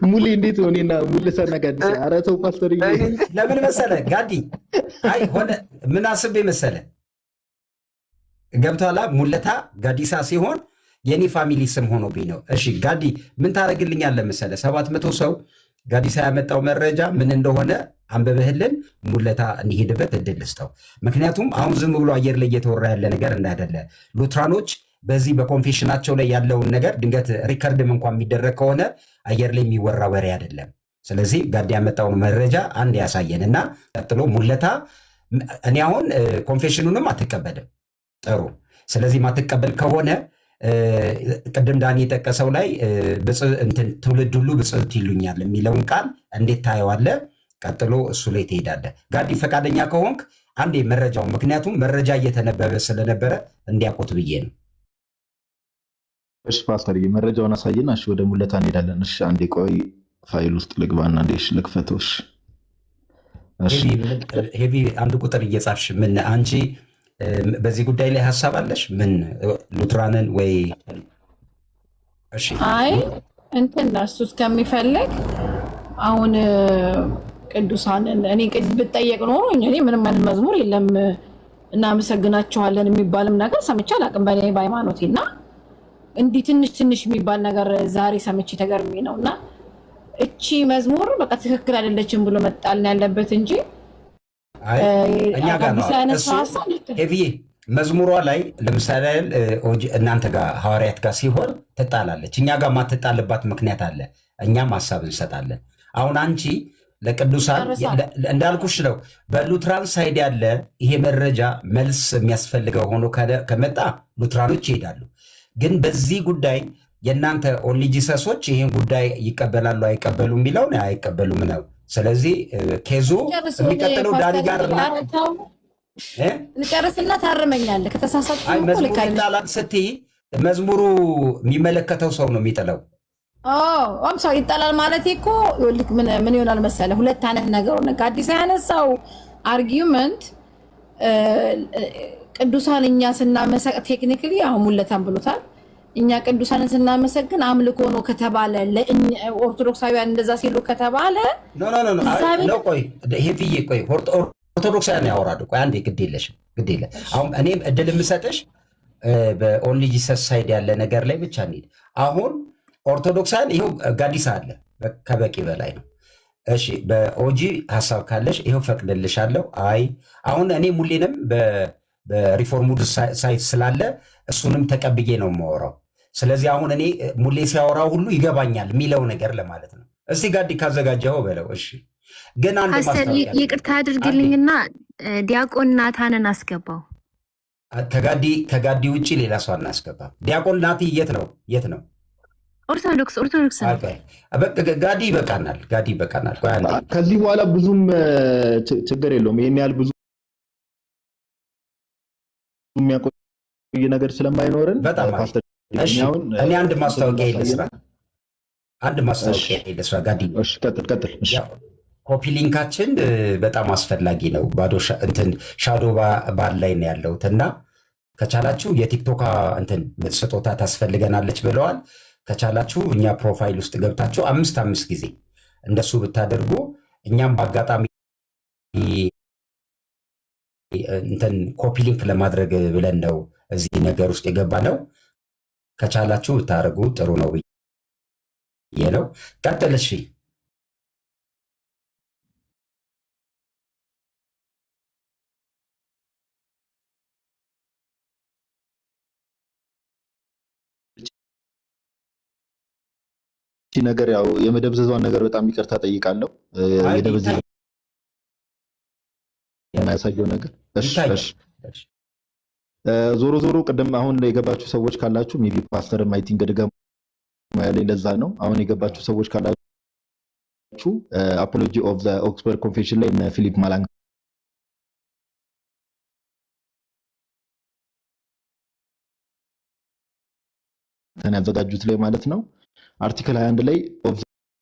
Speaker 1: ሙሌ እንዴት ነው? እኔና ሙለታና ጋዲሳ ኧረ ተው ፓስተርዬ።
Speaker 3: ለምን መሰለህ ጋዲ አይ ሆነ ምን አስቤ መሰለህ ገብቶሃል? ሙለታ ጋዲሳ ሲሆን የኔ ፋሚሊ ስም ሆኖብኝ ነው። እሺ ጋዲ ምን ታደርግልኛለህ መሰለህ? 700 ሰው ጋዲሳ ያመጣው መረጃ ምን እንደሆነ አንብበህልን ሙለታ እንዲሄድበት እድል ልስጠው። ምክንያቱም አሁን ዝም ብሎ አየር ላይ እየተወራ ያለ ነገር እንዳይደለ ሉትራኖች በዚህ በኮንፌሽናቸው ላይ ያለውን ነገር ድንገት ሪከርድም እንኳን የሚደረግ ከሆነ አየር ላይ የሚወራ ወሬ አይደለም። ስለዚህ ጋዲ ያመጣውን መረጃ አንድ ያሳየን እና ቀጥሎ ሙለታ እኔ አሁን ኮንፌሽኑንም አትቀበልም። ጥሩ። ስለዚህ ማትቀበል ከሆነ ቅድም ዳኒ የጠቀሰው ላይ ትውልድ ሁሉ ብፅዕት ይሉኛል የሚለውን ቃል እንዴት ታየዋለህ? ቀጥሎ እሱ ላይ ትሄዳለህ። ጋዲ ፈቃደኛ ከሆንክ አንዴ መረጃው፣ ምክንያቱም መረጃ እየተነበበ ስለነበረ እንዲያውቁት ብዬ ነው።
Speaker 1: እሺ ፓስተር መረጃውን አሳየን። እሺ ወደ ሙለታ እንሄዳለን። እሺ አንዴ ቆይ ፋይል ውስጥ ልግባና እንዴ ልክፈተው። እሺ
Speaker 3: ሄቪ አንድ ቁጥር እየጻፍሽ ምን አንቺ በዚህ ጉዳይ ላይ ሀሳብ አለሽ? ምን ሉትራንን ወይ? እሺ
Speaker 7: አይ እንትን እሱ እስከሚፈልግ አሁን ቅዱሳንን እኔ ብጠየቅ ኖሮ እኔ ምንም አይነት መዝሙር የለም እናመሰግናቸዋለን የሚባልም ነገር ሰምቼ አላውቅም በእኔ በሃይማኖቴ እና እንዲህ ትንሽ ትንሽ የሚባል ነገር ዛሬ ሰምቼ ተገርሜ ነው። እና እቺ መዝሙር በቃ ትክክል አይደለችም ብሎ መጣልን ያለበት እንጂ
Speaker 3: እኛ ጋር ነው ሄቪዬ መዝሙሯ ላይ ለምሳሌ እናንተ ጋር ሐዋርያት ጋር ሲሆን ትጣላለች። እኛ ጋር ማትጣልባት ምክንያት አለ። እኛም ሀሳብ እንሰጣለን። አሁን አንቺ ለቅዱሳን እንዳልኩሽ ነው። በሉትራን ሳይድ ያለ ይሄ መረጃ መልስ የሚያስፈልገው ሆኖ ከመጣ ሉትራኖች ይሄዳሉ። ግን በዚህ ጉዳይ የእናንተ ኦንሊ ጂሰሶች ይህን ጉዳይ ይቀበላሉ አይቀበሉ የሚለውን አይቀበሉም ነው። ስለዚህ ኬዙ የሚቀጥለው ዳኒ ጋር
Speaker 7: ልጨርስና ታርመኛለህ ከተሳሳትኩ።
Speaker 3: መዝሙሩ ይጣላል ስትይ መዝሙሩ የሚመለከተው ሰው ነው የሚጥለው። ሰው ይጣላል ማለት እኮ ምን ይሆናል መሰለህ፣ ሁለት አይነት ነገር ሆነ። ከአዲስ ያነሳው አርጊመንት ቅዱሳን እኛ ስናመሰግን ቴክኒክሊ አሁን ሙለታን ብሎታል። እኛ ቅዱሳንን ስናመሰግን አምልኮ ነው ከተባለ ኦርቶዶክሳውያን እንደዛ ሲሉ ከተባለ ቆይ ሄቪዬ ቆይ ኦርቶዶክሳውያን ያወራሉ። ቆይ አንዴ ግድ የለሽም ግድ የለ። አሁን እኔም እድል የምሰጥሽ በኦንሊ ጂሰስ ሳይድ ያለ ነገር ላይ ብቻ እንሂድ። አሁን ኦርቶዶክሳውያን ይኸው ጋዲሳ አለ ከበቂ በላይ ነው። እሺ በኦጂ ሀሳብ ካለሽ ይኸው ፈቅድልሻለሁ። አይ አሁን እኔ ሙሌንም በሪፎርሙድ ሳይት ስላለ እሱንም ተቀብዬ ነው የማወራው። ስለዚህ አሁን እኔ ሙሌ ሲያወራው ሁሉ ይገባኛል የሚለው ነገር ለማለት ነው። እስቲ ጋዲ ካዘጋጀው በለው። እሺ ግን አንድ
Speaker 5: ይቅርታ አድርግልኝና ዲያቆን ናታንን አስገባው።
Speaker 3: ከጋዲ ውጭ ሌላ ሰው አናስገባም። ዲያቆን ናቲ የት ነው?
Speaker 5: ኦርቶዶክስ ነው።
Speaker 3: ጋዲ ይበቃናል።
Speaker 1: ከዚህ በኋላ ብዙም ችግር የለውም። ይሄን ያህል ብዙ የሚያቆይ ነገር ስለማይኖርን
Speaker 3: እኔ አንድ ማስታወቂያ ልስራ። ጋዲ
Speaker 1: ቀጥል።
Speaker 3: ኮፒ ሊንካችን በጣም አስፈላጊ ነው። ሻዶ ባር ላይ ነው ያለሁት እና ከቻላችሁ የቲክቶክ ስጦታ ታስፈልገናለች ብለዋል። ከቻላችሁ እኛ ፕሮፋይል ውስጥ ገብታችሁ 5 ጊዜ እንደሱ ብታደርጉ እኛም በአጋጣሚ ኮፒ ሊንክ ለማድረግ ብለን ነው እዚህ ነገር ውስጥ የገባ ነው። ከቻላችሁ ብታደርጉ ጥሩ ነው ብዬ ነው። ቀጥል። እሺ
Speaker 1: ነገር ያው የመደብዘዟን ነገር በጣም ይቅርታ ጠይቃለሁ። የደብዘዘ የማያሳየው ነገር ዞሮ ቅድም አሁን የገባችሁ ሰዎች ካላችሁ ሜቢ ፓስተር ማይቲንግ ድጋም ያለኝ ለዛ ነው። አሁን የገባችሁ ሰዎች ካላችሁ አፖሎጂ ኦፍ ዘ ኦክስፎርድ ኮንፌሽን ላይ ፊሊፕ ማላንግ ያዘጋጁት ላይ ማለት ነው አርቲክል 21 ላይ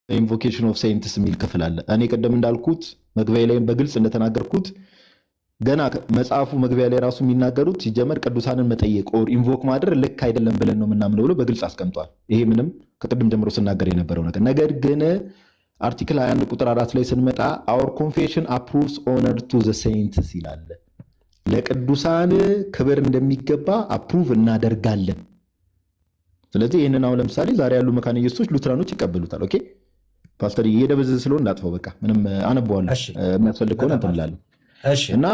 Speaker 1: ኢንቮኬሽን ኦፍ ሴይንትስ የሚል ክፍል አለ። እኔ ቀደም እንዳልኩት መግቢያ ላይ በግልጽ እንደተናገርኩት ገና መጽሐፉ መግቢያ ላይ ራሱ የሚናገሩት ሲጀመር ቅዱሳንን መጠየቅ ኦር ኢንቮክ ማድረግ ልክ አይደለም ብለን ነው የምናምነው ብሎ በግልጽ አስቀምጧል። ይሄ ምንም ከቅድም ጀምሮ ስናገር የነበረው ነገር ግን አርቲክል 21 ቁጥር 4 ላይ ስንመጣ our confession approves honor to the saints ይላል። ለቅዱሳን ክብር እንደሚገባ አፕሩቭ እናደርጋለን። ስለዚህ ይህንን አሁን ለምሳሌ ዛሬ ያሉ መካነ ኢየሱሶች ሉትራኖች ይቀበሉታል። ኦኬ ፓስተር እየደበዘዘ ስለሆነ እንዳጥፈው በቃ ምንም አነበዋለሁ የሚያስፈልግ ከሆነ እንትን እላለሁ እና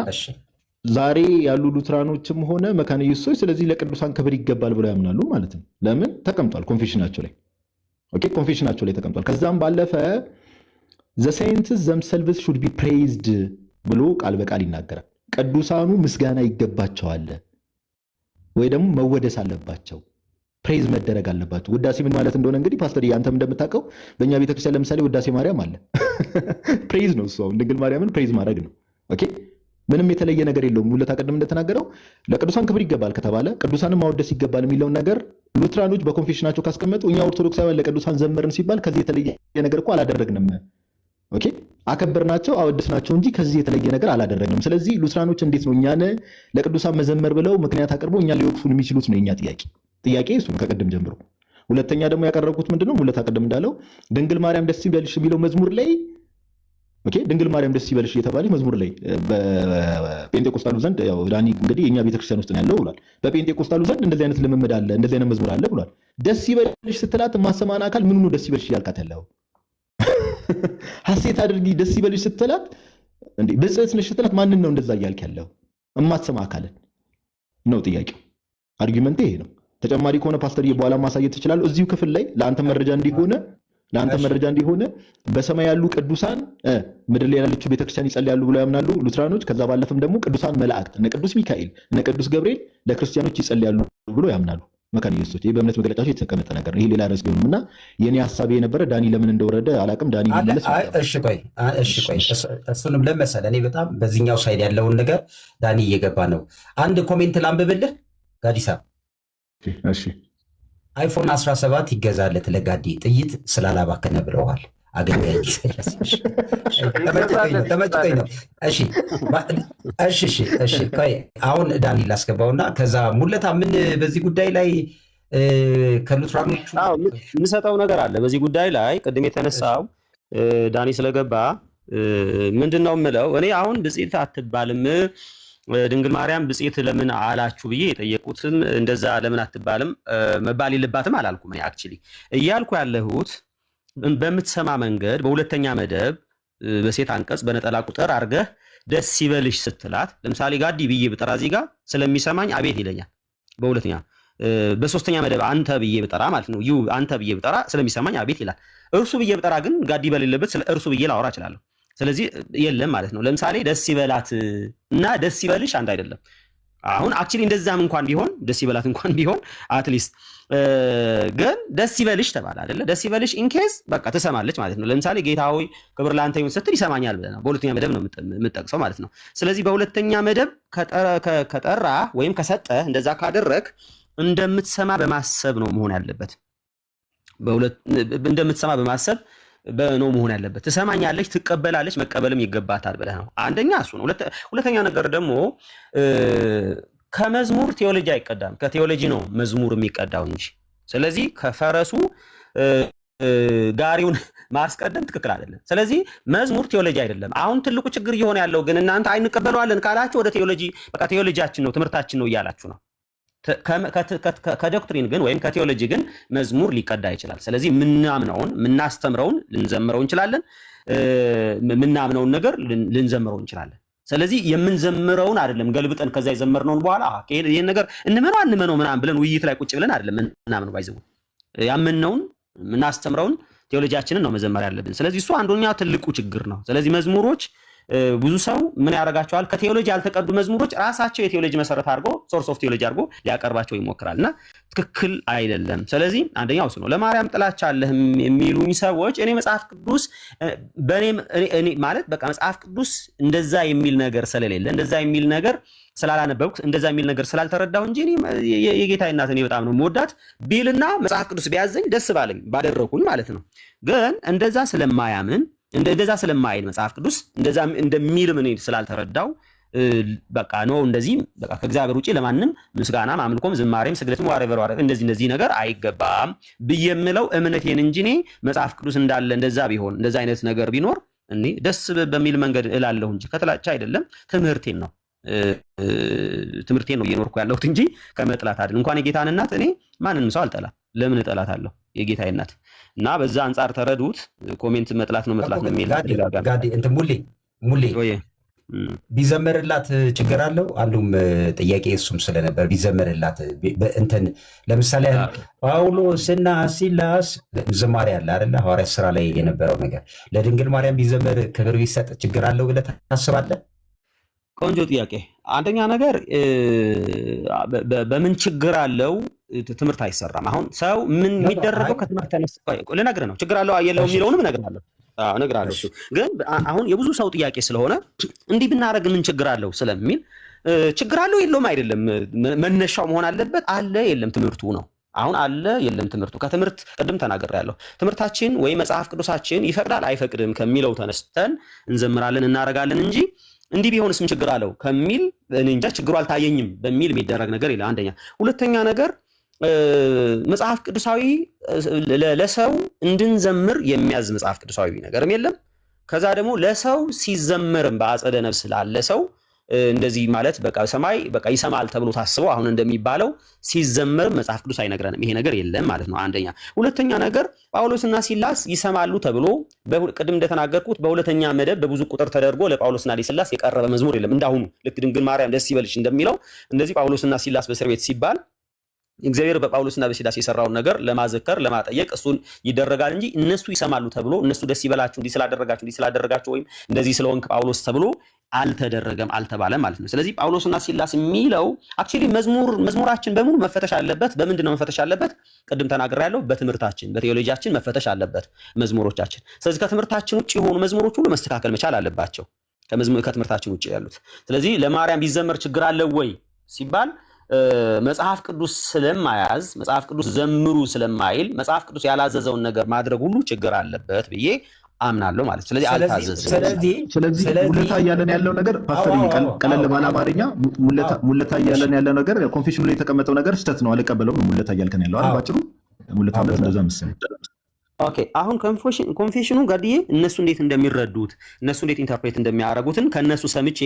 Speaker 1: ዛሬ ያሉ ሉትራኖችም ሆነ መካነ ኢየሱሶች ስለዚህ ለቅዱሳን ክብር ይገባል ብለው ያምናሉ ማለት ነው። ለምን ተቀምጧል ኮንፌሽናቸው ላይ። ኦኬ ኮንፌሽናቸው ላይ ተቀምጧል። ከዛም ባለፈ the saints themselves should be praised ብሎ ቃል በቃል ይናገራል። ቅዱሳኑ ምስጋና ይገባቸዋል ወይ ደግሞ መወደስ አለባቸው ፕሬዝ መደረግ አለባቸው። ውዳሴ ምን ማለት እንደሆነ እንግዲህ ፓስተር አንተም እንደምታውቀው በእኛ ቤተክርስቲያን ለምሳሌ ውዳሴ ማርያም አለ። ፕሬዝ ነው እሱ። አሁን ድንግል ማርያምን ፕሬዝ ማድረግ ነው። ኦኬ ምንም የተለየ ነገር የለውም። ሙለታ ቀደም እንደተናገረው ለቅዱሳን ክብር ይገባል ከተባለ ቅዱሳንን ማወደስ ይገባል የሚለውን ነገር ሉትራኖች በኮንፌሽናቸው ካስቀመጡ እኛ ኦርቶዶክሳውያን ለቅዱሳን ዘመርን ሲባል ከዚህ የተለየ ነገር እኮ አላደረግንም። ኦኬ አከበርናቸው፣ አወደስናቸው እንጂ ከዚህ የተለየ ነገር አላደረግንም። ስለዚህ ሉትራኖች እንዴት ነው እኛን ለቅዱሳን መዘመር ብለው ምክንያት አቅርበው እኛን ሊወቅሱን የሚችሉት ነው የኛ ጥያቄ እሱ ከቅድም ጀምሮ። ሁለተኛ ደግሞ ያቀረብኩት ምንድነው ሙለታ ቀደም እንዳለው ድንግል ማርያም ደስ ይበልሽ የሚለው መዝሙር ላይ ኦኬ ድንግል ማርያም ደስ ይበልሽ እየተባለ መዝሙር ላይ በጴንጤቆስታሉ ዘንድ ያው ዳኒ እንግዲህ የኛ ቤተክርስቲያን ውስጥ ነው ያለው ብሏል። በጴንጤቆስታሉ ዘንድ እንደዚህ አይነት ልምምድ አለ፣ እንደዚህ አይነት መዝሙር አለ ብሏል። ደስ ይበልሽ ስትላት ማሰማና አካል ምኑ ነው ደስ ይበልሽ እያልካት ያለው? ሐሴት አድርጊ ደስ ይበልሽ ስትላት እንዴ ብጽዕት ነሽ ስትላት ማንን ነው እንደዛ እያልክ ያለው? እማትሰማ አካልን ነው ጥያቄው። አርጊመንት ይሄ ነው። ተጨማሪ ከሆነ ፓስተር በኋላ ማሳየት ትችላለህ። እዚሁ ክፍል ላይ ለአንተ መረጃ እንዲሆነ በሰማይ ያሉ ቅዱሳን ምድር ላይ ያለችው ቤተክርስቲያን ይጸልያሉ ብለው ያምናሉ ሉትራኖች። ከዛ ባለፈም ደግሞ ቅዱሳን መላእክት እነ ቅዱስ ሚካኤል እነ ቅዱስ ገብርኤል ለክርስቲያኖች ይጸልያሉ ብሎ ያምናሉ። መካነ ኢየሱስ ይሄ በእምነት መግለጫቸው የተቀመጠ ነገር ነው። ይሄ ሌላ ርዕስ ቢሆንም እና የኔ ሐሳቤ የነበረ ዳኒ ለምን እንደወረደ አላቅም። ዳኒ ይመለስ።
Speaker 3: እሺ ቆይ እሱንም ለመሰለ እኔ በጣም በዚህኛው ሳይድ ያለውን ነገር ዳኒ እየገባ ነው። አንድ ኮሜንት ላንብብልህ ጋዲሳ።
Speaker 1: እሺ
Speaker 3: አይፎን 17 ይገዛለት ለጋዲ ጥይት ስላላባከነ ብለዋል። አገኘኝ ተመጭቶኝ ነው። እሺ ቆይ አሁን ዳኒ ላስገባውና ከዛ ሙለታ ምን በዚህ ጉዳይ ላይ ከሉትራኖቹ
Speaker 6: የምሰጠው ነገር አለ። በዚህ ጉዳይ ላይ ቅድም የተነሳው ዳኒ ስለገባ ምንድነው የምለው እኔ አሁን ብጽዕት አትባልም ድንግል ማርያም ብጽዕት ለምን አላችሁ ብዬ የጠየቁትም እንደዛ ለምን አትባልም መባል የለባትም አላልኩም። እኔ አክቹሊ እያልኩ ያለሁት በምትሰማ መንገድ በሁለተኛ መደብ በሴት አንቀጽ በነጠላ ቁጥር አድርገህ ደስ ይበልሽ ስትላት፣ ለምሳሌ ጋዲ ብዬ ብጠራ እዚህ ጋር ስለሚሰማኝ አቤት ይለኛል። በሁለተኛ በሶስተኛ መደብ አንተ ብዬ ብጠራ ማለት ነው አንተ ብዬ ብጠራ ስለሚሰማኝ አቤት ይላል። እርሱ ብዬ ብጠራ ግን ጋዲ በሌለበት ስለ እርሱ ብዬ ላወራ እችላለሁ። ስለዚህ የለም ማለት ነው። ለምሳሌ ደስ ይበላት እና ደስ ይበልሽ አንድ አይደለም። አሁን አክቹሊ እንደዛም እንኳን ቢሆን ደስ ይበላት እንኳን ቢሆን አትሊስት ግን ደስ ይበልሽ ተባለ አይደለ? ደስ ይበልሽ ኢንኬዝ በቃ ትሰማለች ማለት ነው። ለምሳሌ ጌታ ሆይ ክብር ላንተ ይሁን ስትል ይሰማኛል ብለህ ነው። በሁለተኛ መደብ ነው የምጠቅሰው ማለት ነው። ስለዚህ በሁለተኛ መደብ ከጠራ ወይም ከሰጠ እንደዛ ካደረግ እንደምትሰማ በማሰብ ነው መሆን ያለበት። እንደምትሰማ በማሰብ ነው መሆን ያለበት። ትሰማኛለች፣ ትቀበላለች፣ መቀበልም ይገባታል ብለህ ነው። አንደኛ እሱ ነው። ሁለተኛ ነገር ደግሞ ከመዝሙር ቴዎሎጂ አይቀዳም፣ ከቴዎሎጂ ነው መዝሙር የሚቀዳው እንጂ። ስለዚህ ከፈረሱ ጋሪውን ማስቀደም ትክክል አይደለም። ስለዚህ መዝሙር ቴዎሎጂ አይደለም። አሁን ትልቁ ችግር እየሆነ ያለው ግን እናንተ አይንቀበለዋለን ካላችሁ ወደ ቴዎሎጂ በቃ ቴዎሎጂያችን ነው ትምህርታችን ነው እያላችሁ ነው። ከዶክትሪን ግን ወይም ከቴዎሎጂ ግን መዝሙር ሊቀዳ ይችላል። ስለዚህ ምናምነውን ምናስተምረውን ልንዘምረው እንችላለን፣ ምናምነውን ነገር ልንዘምረው እንችላለን። ስለዚህ የምንዘምረውን አይደለም ገልብጠን ከዛ የዘመርነውን በኋላ ይሄን ነገር እንመነው ምናምን ብለን ውይይት ላይ ቁጭ ብለን አይደለም ምናምነው ባይዘው ያመነውን ምናስተምረውን ቴዎሎጂያችንን ነው መዘመር ያለብን። ስለዚህ እሱ አንዱኛው ትልቁ ችግር ነው። ስለዚህ መዝሙሮች ብዙ ሰው ምን ያደርጋቸዋል? ከቴዎሎጂ ያልተቀዱ መዝሙሮች ራሳቸው የቴዎሎጂ መሰረት አድርጎ ሶርስ ኦፍ ቴዎሎጂ አድርጎ ሊያቀርባቸው ይሞክራል እና ትክክል አይደለም። ስለዚህ አንደኛው እሱ ነው። ለማርያም ጥላቻ አለህ የሚሉኝ ሰዎች እኔ መጽሐፍ ቅዱስ እኔ ማለት በቃ መጽሐፍ ቅዱስ እንደዛ የሚል ነገር ስለሌለ እንደዛ የሚል ነገር ስላላነበብኩ እንደዛ የሚል ነገር ስላልተረዳሁ እንጂ የጌታ እናት እኔ በጣም ነው የምወዳት ቢልና መጽሐፍ ቅዱስ ቢያዘኝ ደስ ባለኝ ባደረኩኝ ማለት ነው። ግን እንደዛ ስለማያምን እንደዛ ስለማይል መጽሐፍ ቅዱስ እንደዛ እንደሚልም እኔ ስላልተረዳው በቃ ነው እንደዚህ በቃ ከእግዚአብሔር ውጪ ለማንም ምስጋናም አምልኮም ዝማሬም ስግደትም ዋሬቨር እንደዚህ ነገር አይገባም ብዬ የምለው እምነቴን እንጂ እኔ መጽሐፍ ቅዱስ እንዳለ እንደዛ ቢሆን እንደዛ አይነት ነገር ቢኖር እኔ ደስ በሚል መንገድ እላለሁ እንጂ ከጥላቻ አይደለም። ትምህርቴን ነው እየኖርኩ ያለሁት እንጂ ከመጥላት አይደለም። እንኳን የጌታን እናት እኔ ማንንም ሰው አልጠላም። ለምን እጠላታለሁ? የጌታ እናት እና በዛ አንጻር ተረዱት። ኮሜንት መጥላት ነው የሚል
Speaker 3: ጋዲ እንትን ሙሌ ቢዘመርላት ችግር አለው? አንዱም ጥያቄ እሱም ስለነበር ቢዘመርላት እንትን ለምሳሌ ጳውሎስና ሲላስ ዝማሬ አለ አይደለ? ሐዋርያት ስራ ላይ የነበረው ነገር ለድንግል ማርያም ቢዘመር ክብር ቢሰጥ ችግር አለው ብለህ ታስባለህ?
Speaker 6: ቆንጆ ጥያቄ። አንደኛ ነገር በምን ችግር አለው ትምህርት አይሰራም። አሁን ሰው ምን የሚደረገው ከትምህርት ተነስቶ ልነግርህ ነው። ችግር አለው የለውም የሚለውንም እነግርሃለሁ። እሱ ግን አሁን የብዙ ሰው ጥያቄ ስለሆነ እንዲህ ብናደርግ ምን ችግር አለው ስለሚል ችግር አለው የለውም አይደለም፣ መነሻው መሆን አለበት አለ የለም ትምህርቱ ነው። አሁን አለ የለም ትምህርቱ ከትምህርት ቅድም ተናግሬያለሁ። ትምህርታችን ወይ መጽሐፍ ቅዱሳችን ይፈቅዳል አይፈቅድም ከሚለው ተነስተን እንዘምራለን እናደርጋለን እንጂ እንዲህ ቢሆንስ ምን ችግር አለው ከሚል እንጃ ችግሩ አልታየኝም በሚል የሚደረግ ነገር የለም። አንደኛ። ሁለተኛ ነገር መጽሐፍ ቅዱሳዊ ለሰው እንድንዘምር የሚያዝ መጽሐፍ ቅዱሳዊ ነገርም የለም። ከዛ ደግሞ ለሰው ሲዘመርም በአጸደ ነፍስ ላለ ሰው እንደዚህ ማለት በቃ ሰማይ በቃ ይሰማል ተብሎ ታስቦ አሁን እንደሚባለው ሲዘመር መጽሐፍ ቅዱስ አይነግረንም። ይሄ ነገር የለም ማለት ነው። አንደኛ። ሁለተኛ ነገር ጳውሎስና ሲላስ ይሰማሉ ተብሎ ቅድም እንደተናገርኩት በሁለተኛ መደብ በብዙ ቁጥር ተደርጎ ለጳውሎስና ለሲላስ የቀረበ መዝሙር የለም። እንዳሁኑ ልክ ድንግል ማርያም ደስ ይበልሽ እንደሚለው እንደዚህ ጳውሎስና ሲላስ በእስር ቤት ሲባል እግዚአብሔር በጳውሎስና በሲላስ የሰራውን ነገር ለማዘከር ለማጠየቅ እሱን ይደረጋል እንጂ እነሱ ይሰማሉ ተብሎ እነሱ ደስ ይበላችሁ እንዲህ ስላደረጋችሁ ወይም እንደዚህ ስለሆንክ ጳውሎስ ተብሎ አልተደረገም አልተባለም ማለት ነው። ስለዚህ ጳውሎስና ሲላስ የሚለው አክቹሊ መዝሙራችን በሙሉ መፈተሽ አለበት። በምንድን ነው መፈተሽ አለበት? ቅድም ተናግሬያለሁ። በትምህርታችን በቴዎሎጂያችን መፈተሽ አለበት መዝሙሮቻችን። ስለዚህ ከትምህርታችን ውጭ የሆኑ መዝሙሮች ሁሉ መስተካከል መቻል አለባቸው ከትምህርታችን ውጭ ያሉት። ስለዚህ ለማርያም ቢዘመር ችግር አለው ወይ ሲባል መጽሐፍ ቅዱስ ስለማያዝ መጽሐፍ ቅዱስ ዘምሩ ስለማይል መጽሐፍ ቅዱስ ያላዘዘውን ነገር ማድረግ ሁሉ ችግር አለበት ብዬ አምናለሁ ማለት። ስለዚህ አልታዘዝም።
Speaker 1: ስለዚህ ሙለታ እያለን ያለው ነገር ፓስተር ቀለል ባለ አማርኛ ሙለታ እያለን ያለው ነገር ኮንፌሽኑ ላይ የተቀመጠው ነገር ስህተት ነው አልቀበለውም ነው ሙለታ እያልከን ያለው አይደል? ባጭሩ ሙለታ ማለት እንደዛ መሰለኝ።
Speaker 6: ኦኬ አሁን ኮንፌሽኑ ጋድዬ እነሱ እንዴት እንደሚረዱት እነሱ እንዴት ኢንተርፕሬት እንደሚያደርጉትን ከነሱ ሰምቼ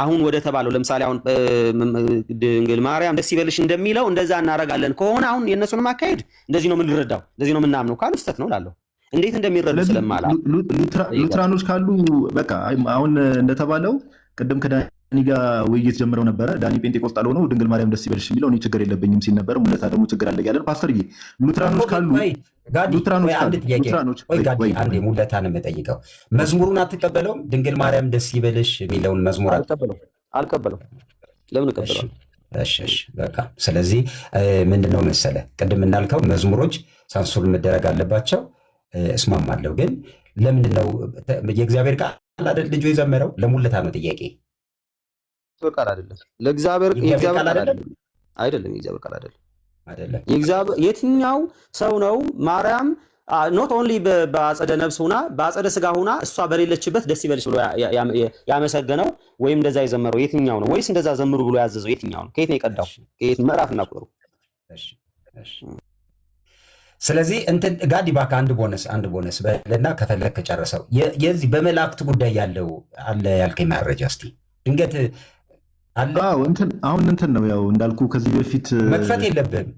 Speaker 6: አሁን ወደ ተባለው ለምሳሌ አሁን ድንግል ማርያም ደስ ይበልሽ እንደሚለው እንደዛ እናደርጋለን ከሆነ አሁን የእነሱን ማካሄድ እንደዚህ ነው የምንረዳው እንደዚህ ነው የምናምነው ካሉ ስህተት ነው እላለሁ። እንዴት እንደሚረዱ ስለማላ
Speaker 1: ሉትራኖች ካሉ በቃ አሁን እንደተባለው ቅድም ከዳኒ ጋር ውይይት ጀምረው ነበረ። ዳኒ ጴንጤቆስጣል ሆኖ ድንግል ማርያም ደስ ይበልሽ የሚለው እኔ ችግር የለብኝም ሲል ነበር። ሙለታ ደግሞ ችግር አለ ያለን ፓስተር ሉትራኖች ካሉ
Speaker 3: አንድ ሙለታን የምጠይቀው መዝሙሩን አትቀበለውም? ድንግል ማርያም ደስ ይበልሽ የሚለውን መዝሙር
Speaker 6: አልቀበለውም። ለምን እቀበለዋለሁ?
Speaker 3: እሺ በቃ ስለዚህ ምንድነው መሰለ ቅድም እንዳልከው መዝሙሮች ሳንሱር መደረግ አለባቸው። እስማማለሁ። ግን ለምንድነው የእግዚአብሔር ቃል አይደል ልጁ የዘመረው? ለሙለታ ነው ጥያቄ።
Speaker 6: ቃል አይደለም ለእግዚአብሔር የእግዚአብሔር ቃል አይደለም። የእግዚአብሔር ቃል አይደለም። የእግዚአብሔር የትኛው ሰው ነው ማርያም ኖት ኦንሊ በአጸደ ነፍስ ሆና በአጸደ ስጋ ሆና እሷ በሌለችበት ደስ ይበልሽ ብሎ ያመሰገነው ወይም እንደዛ የዘመረው የትኛው ነው? ወይስ እንደዛ ዘምሩ ብሎ ያዘዘው የትኛው ነው? ከየት ነው የቀዳው? ከየት ምዕራፍ እና ቁጥሩ?
Speaker 3: ስለዚህ እንትን ጋዲ ባካ አንድ ቦነስ በልና ከፈለክ ከጨረሰው የዚህ በመላእክት ጉዳይ ያለው አለ ያልከኝ መረጃ እስቲ ድንገት አለ።
Speaker 1: አሁን እንትን ነው ያው እንዳልኩ ከዚህ በፊት
Speaker 3: መክፈት የለብህም